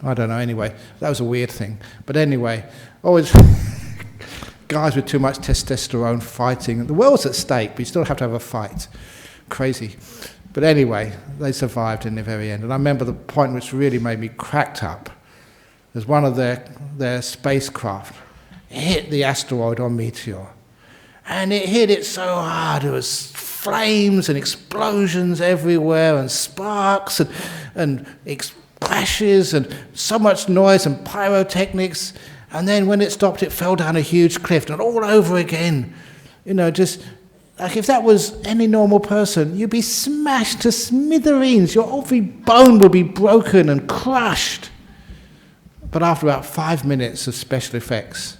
I don't know, anyway. That was a weird thing. But anyway, always guys with too much testosterone fighting. The world's at stake, but you still have to have a fight. Crazy. But anyway, they survived in the very end. And I remember the point which really made me cracked up. There's one of their spacecraft hit the asteroid or meteor. And it hit it so hard, there was flames and explosions everywhere and sparks and crashes and so much noise and pyrotechnics. And then when it stopped, it fell down a huge cliff and all over again. Just like if that was any normal person, you'd be smashed to smithereens. Your every bone would be broken and crushed. But after about 5 minutes of special effects,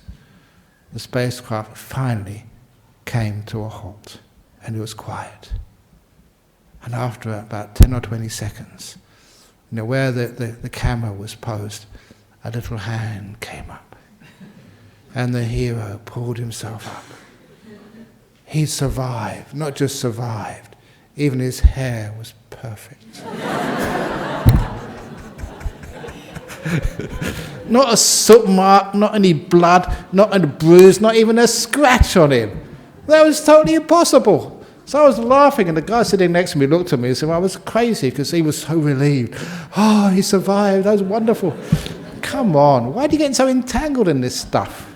the spacecraft finally came to a halt, and it was quiet. And after about 10 or 20 seconds, where the camera was posed, a little hand came up, and the hero pulled himself up. He survived, not just survived, even his hair was perfect. Not a soot mark, not any blood, not a bruise, not even a scratch on him. That was totally impossible. So I was laughing, and the guy sitting next to me looked at me and said, well, I was crazy, because he was so relieved. Oh, he survived, that was wonderful. Come on, why are you getting so entangled in this stuff?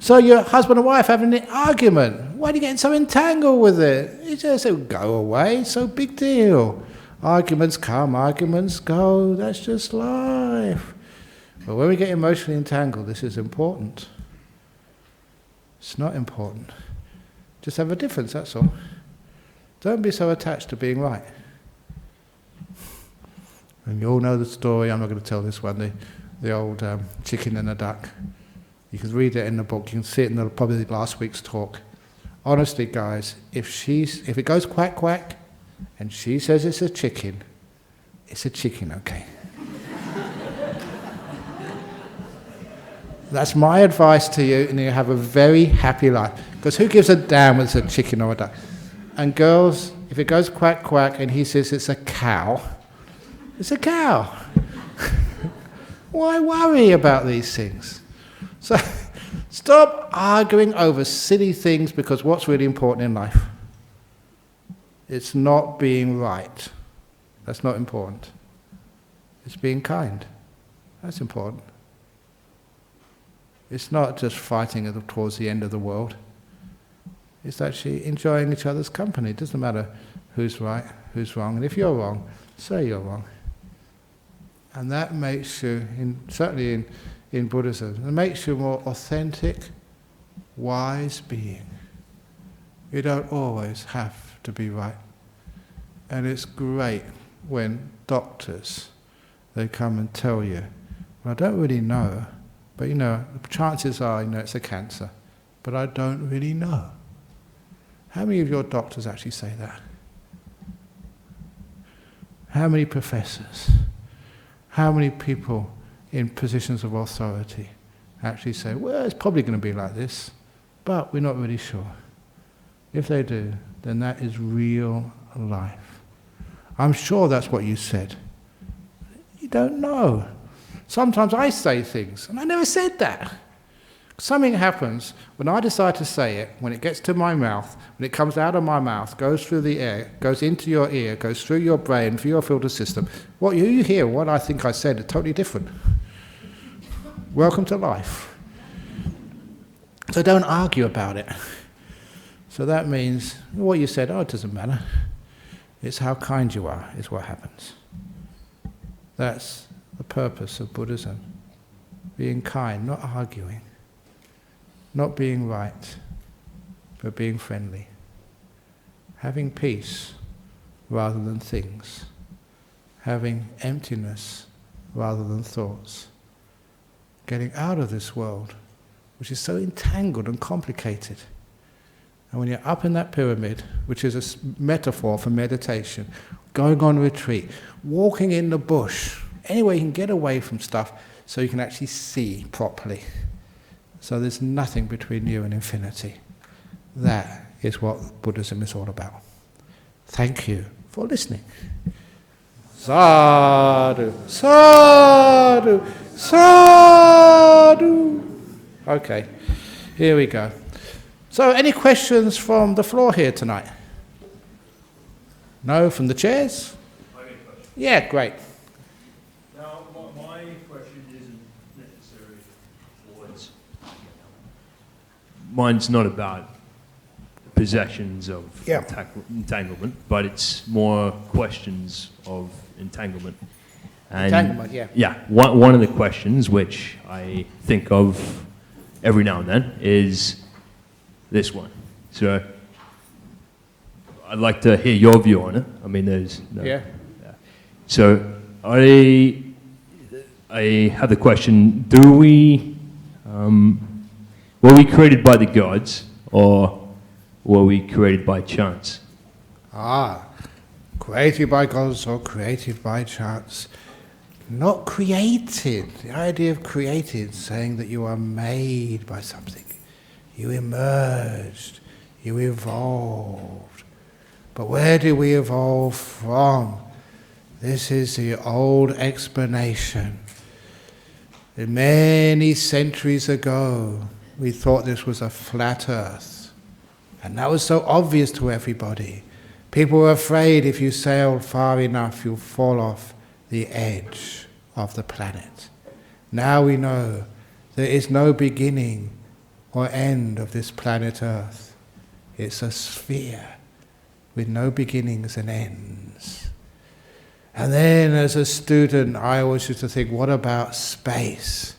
So your husband and wife having an argument. Why are you getting so entangled with it? You just say, go away, so big deal. Arguments come, arguments go, that's just life. But when we get emotionally entangled, this is important. It's not important. Just have a difference, that's all. Don't be so attached to being right. And you all know the story, I'm not going to tell this one, the old chicken and the duck. You can read it in the book, you can see it in probably last week's talk. Honestly, guys, if it goes quack quack, and she says it's a chicken, okay? That's my advice to you, and you have a very happy life. Because who gives a damn whether it's a chicken or a duck? And girls, if it goes quack quack and he says it's a cow, it's a cow. Why worry about these things? So stop arguing over silly things, because what's really important in life? It's not being right. That's not important. It's being kind. That's important. It's not just fighting towards the end of the world. It's actually enjoying each other's company. It doesn't matter who's right, who's wrong. And if you're wrong, say you're wrong. And that makes you, certainly in Buddhism, it makes you a more authentic, wise being. You don't always have to be right. And it's great when doctors, they come and tell you, well, I don't really know, but the chances are, it's a cancer, but I don't really know. How many of your doctors actually say that? How many professors? How many people in positions of authority actually say, well, it's probably going to be like this, but we're not really sure. If they do, then that is real life. I'm sure that's what you said. You don't know. Sometimes I say things, and I never said that. Something happens when I decide to say it, when it gets to my mouth, when it comes out of my mouth, goes through the air, goes into your ear, goes through your brain, through your filter system. What you hear, what I think I said, is totally different. Welcome to life. So don't argue about it. So that means, what you said, it doesn't matter. It's how kind you are, is what happens. That's the purpose of Buddhism. Being kind, not arguing. Not being right, but being friendly. Having peace rather than things. Having emptiness rather than thoughts. Getting out of this world, which is so entangled and complicated. And when you're up in that pyramid, which is a metaphor for meditation, going on retreat, walking in the bush, anywhere you can get away from stuff so you can actually see properly. So there's nothing between you and infinity. That is what Buddhism is all about. Thank you for listening. Sadhu, sadhu, sadhu. Okay, here we go. So any questions from the floor here tonight? No, from the chairs? Yeah, great. Now, my question isn't necessarily towards... Mine's not about possessions of entanglement, but it's more questions of entanglement. And Entanglement, yeah. Yeah, one of the questions which I think of every now and then is this one. So I'd like to hear your view on it. I mean, there's no... Yeah. So I have the question, were we created by the gods, or were we created by chance? Created by gods or created by chance. Not created. The idea of created, saying that you are made by something. You emerged. You evolved. But where do we evolve from? This is the old explanation. Many centuries ago, we thought this was a flat earth. And that was so obvious to everybody. People were afraid if you sailed far enough, you'll fall off the edge of the planet. Now we know there is no beginning or end of this planet Earth. It's a sphere with no beginnings and ends. And then as a student, I always used to think, what about space?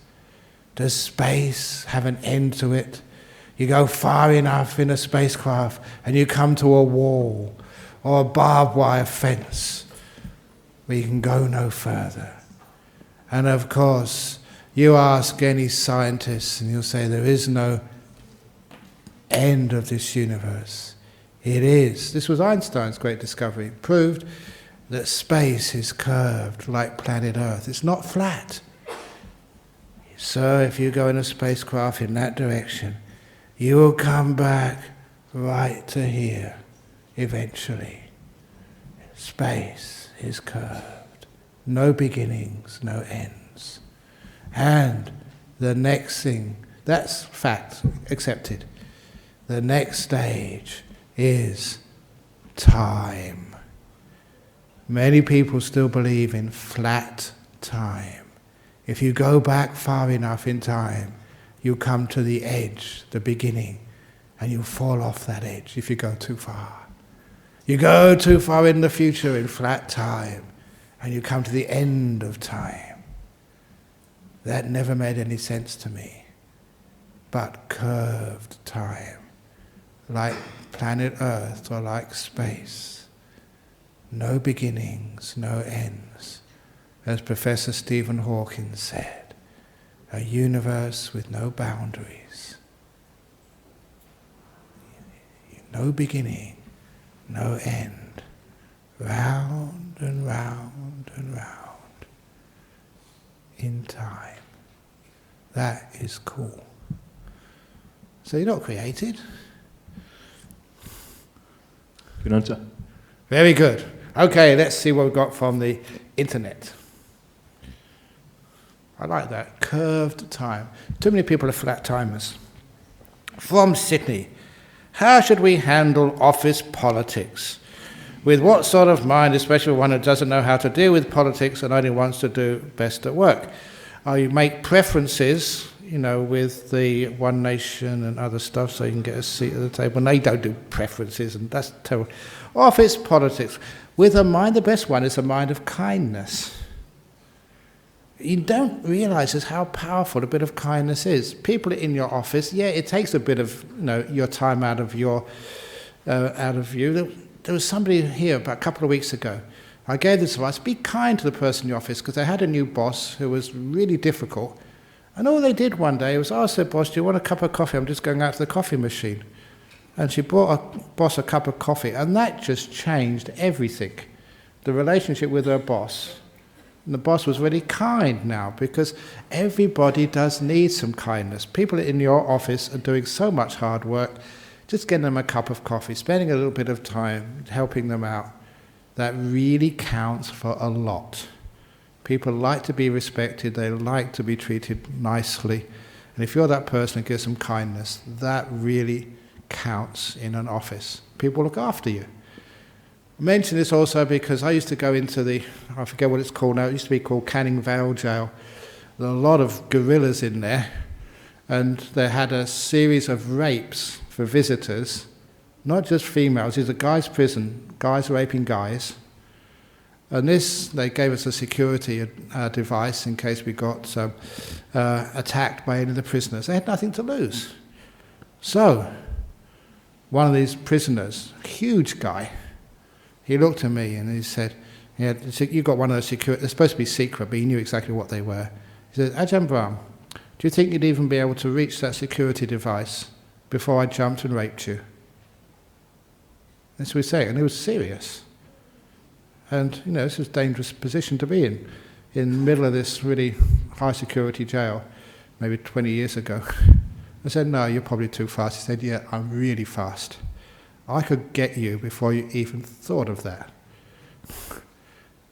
Does space have an end to it? You go far enough in a spacecraft and you come to a wall or a barbed wire fence where you can go no further. And of course, you ask any scientist and he'll say there is no end of this universe. It is. This was Einstein's great discovery. It proved that space is curved like planet Earth. It's not flat. So if you go in a spacecraft in that direction, you will come back right to here eventually. Space is curved. No beginnings, no ends. And the next thing, that's fact, accepted. The next stage is time. Many people still believe in flat time. If you go back far enough in time, you come to the edge, the beginning, and you fall off that edge if you go too far. You go too far in the future in flat time, and you come to the end of time. That never made any sense to me. But curved time, like planet Earth or like space. No beginnings, no ends. As Professor Stephen Hawking said, a universe with no boundaries. No beginning, no end. Round and round and round. In time. That is cool. So you're not created. Good answer. Very good. Okay, let's see what we've got from the internet. I like that. Curved time. Too many people are flat timers. From Sydney. How should we handle office politics? With what sort of mind, especially one who doesn't know how to deal with politics and only wants to do best at work? You make preferences, with the One Nation and other stuff so you can get a seat at the table. And they don't do preferences, and that's terrible. Office politics. With a mind, the best one is a mind of kindness. You don't realise just how powerful a bit of kindness is. People in your office, it takes a bit of your time out of you. There was somebody here about a couple of weeks ago. I gave this advice: be kind to the person in your office, because they had a new boss who was really difficult. And all they did one day was ask their boss, "Do you want a cup of coffee? I'm just going out to the coffee machine." And she brought her boss a cup of coffee, and that just changed everything. The relationship with her boss. And the boss was really kind now, because everybody does need some kindness. People in your office are doing so much hard work. Just getting them a cup of coffee, spending a little bit of time helping them out, that really counts for a lot. People like to be respected, they like to be treated nicely. And if you're that person who gives them kindness, that really counts in an office. People look after you. I mention this also because I used to go into I forget what it's called now, it used to be called Canning Vale Jail. There were a lot of gorillas in there, and they had a series of rapes for visitors, not just females. It's a guys' prison, guys raping guys. And they gave us a security device in case we got attacked by any of the prisoners. They had nothing to lose. So, one of these prisoners, huge guy, he looked at me and he said, "You got one of those security, they're supposed to be secret, but he knew exactly what they were." He said, "Ajahn Brahm, do you think you'd even be able to reach that security device before I jumped and raped you?" That's what he's saying, and it was serious. And, this was a dangerous position to be in the middle of this really high security jail, maybe 20 years ago. I said, "No, you're probably too fast." He said, "Yeah, I'm really fast. I could get you before you even thought of that."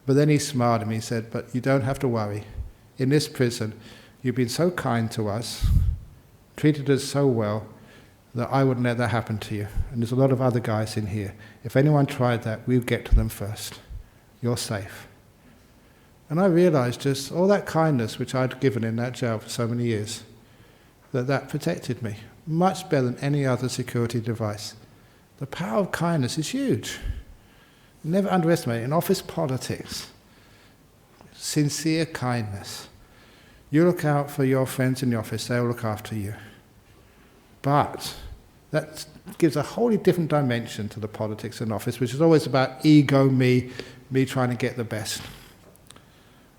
But then he smiled at me and said, "But you don't have to worry. In this prison, you've been so kind to us, treated us so well, that I wouldn't let that happen to you. And there's a lot of other guys in here. If anyone tried that, we'd get to them first. You're safe." And I realized just all that kindness which I'd given in that jail for so many years, that protected me much better than any other security device. The power of kindness is huge. Never underestimate it. In office politics, sincere kindness. You look out for your friends in the office, they'll look after you. But that gives a wholly different dimension to the politics in office, which is always about ego, me trying to get the best.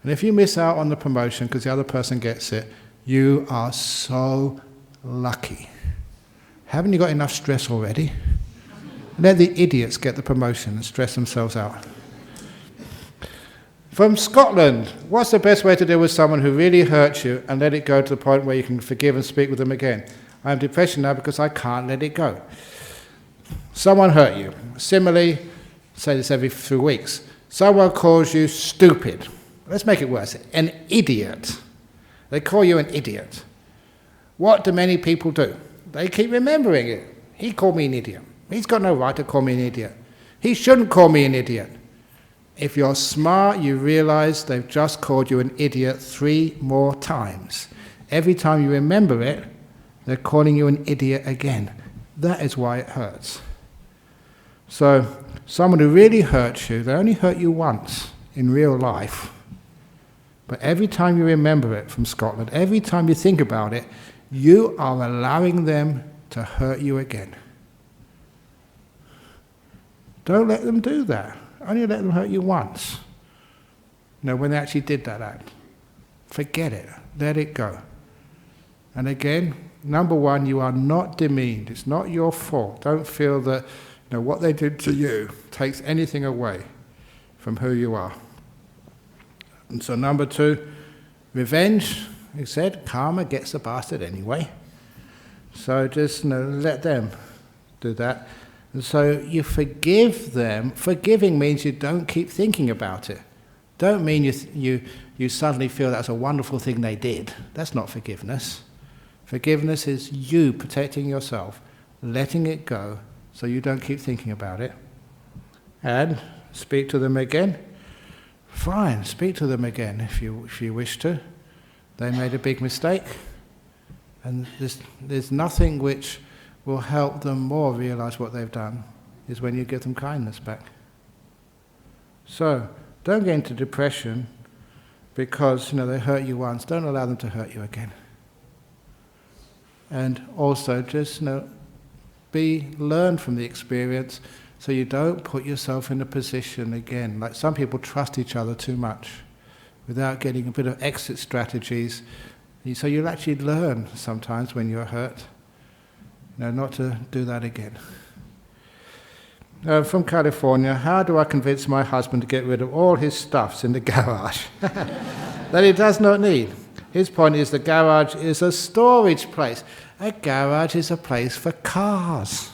And if you miss out on the promotion because the other person gets it, you are so lucky. Haven't you got enough stress already? Let the idiots get the promotion and stress themselves out. From Scotland, what's the best way to deal with someone who really hurts you and let it go to the point where you can forgive and speak with them again? I have depression now because I can't let it go. Someone hurt you. Similarly, say this every few weeks. Someone calls you stupid. Let's make it worse. An idiot. They call you an idiot. What do many people do? They keep remembering it. He called me an idiot. He's got no right to call me an idiot. He shouldn't call me an idiot. If you're smart, you realize they've just called you an idiot 3 more times. Every time you remember it, they're calling you an idiot again. That is why it hurts. So, someone who really hurts you, they only hurt you once in real life. But every time you remember it from Scotland, every time you think about it, you are allowing them to hurt you again. Don't let them do that. Only let them hurt you once. When they actually did that act. Forget it. Let it go. And again, number one, you are not demeaned. It's not your fault. Don't feel that what they did to you takes anything away from who you are. And so number two, revenge, he said, karma gets the bastard anyway. So just let them do that. And so you forgive them. Forgiving means you don't keep thinking about it. Don't mean you suddenly feel that's a wonderful thing they did. That's not forgiveness. Forgiveness is you protecting yourself, letting it go so you don't keep thinking about it. And speak to them again. Fine, speak to them again if you wish to. They made a big mistake. And there's nothing which will help them more realize what they've done is when you give them kindness back. So, don't get into depression because they hurt you once. Don't allow them to hurt you again. And also just learn from the experience so you don't put yourself in a position again. Like some people trust each other too much without getting a bit of exit strategies. So you'll actually learn sometimes when you're hurt, not to do that again. From California, how do I convince my husband to get rid of all his stuffs in the garage that he does not need? His point is the garage is a storage place. A garage is a place for cars.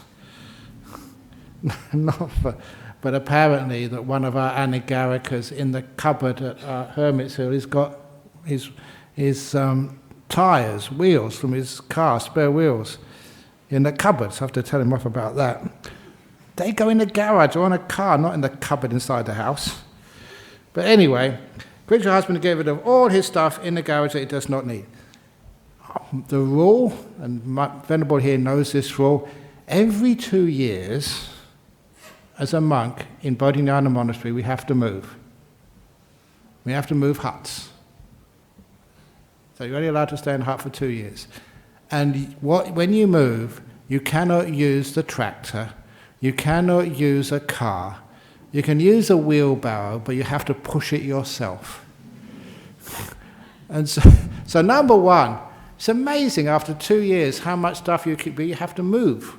But apparently that one of our anagarikas in the cupboard at Hermit's Hill has got his tyres, wheels from his car, spare wheels, in the cupboard. So I have to tell him off about that. They go in the garage or on a car, not in the cupboard inside the house. But anyway, convince your husband to get rid of all his stuff in the garage that he does not need. The rule, and Venerable here knows this rule, every 2 years, as a monk in Bodhinyana Monastery, we have to move. We have to move huts. So you're only allowed to stay in a hut for 2 years. And when you move, you cannot use the tractor, you cannot use a car. You can use a wheelbarrow, but you have to push it yourself. And so number one, it's amazing after 2 years how much stuff you keep, but you have to move.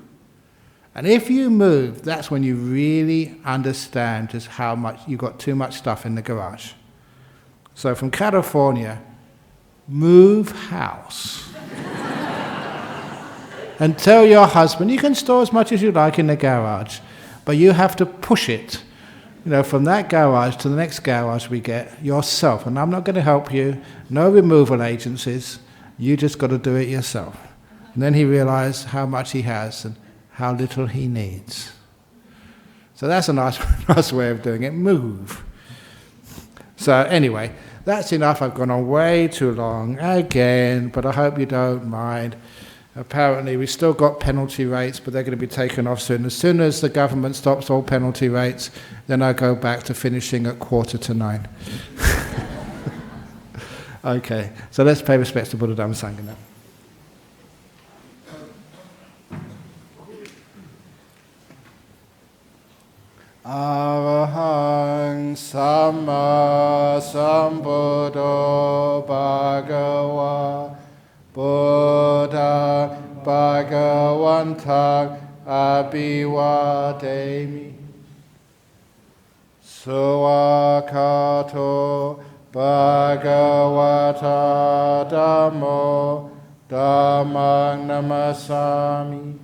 And if you move, that's when you really understand just how much you've got too much stuff in the garage. So from California, move house. And tell your husband, you can store as much as you like in the garage, but you have to push it, from that garage to the next garage we get yourself. And I'm not going to help you, no removal agencies, you just got to do it yourself. And then he realized how much he has and how little he needs. So that's a nice way of doing it, move. So anyway, that's enough. I've gone on way too long again, but I hope you don't mind. Apparently we've still got penalty rates, but they're going to be taken off soon. As soon as the government stops all penalty rates, then I go back to finishing at 8:45. Okay, so let's pay respects to Buddha, Dhamma, Sangha now. Arahang Samma Sambuddho Bhagava Buddha Bhagavantang Abhivademi Suwakato Bhagavata Dhammo Dhammang Namasami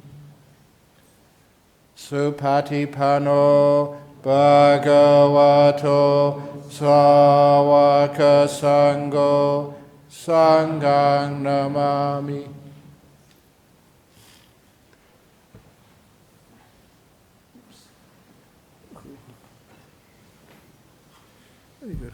Supatipano Bhagavato Sawaka Sangho Sanghang Namami. Very good.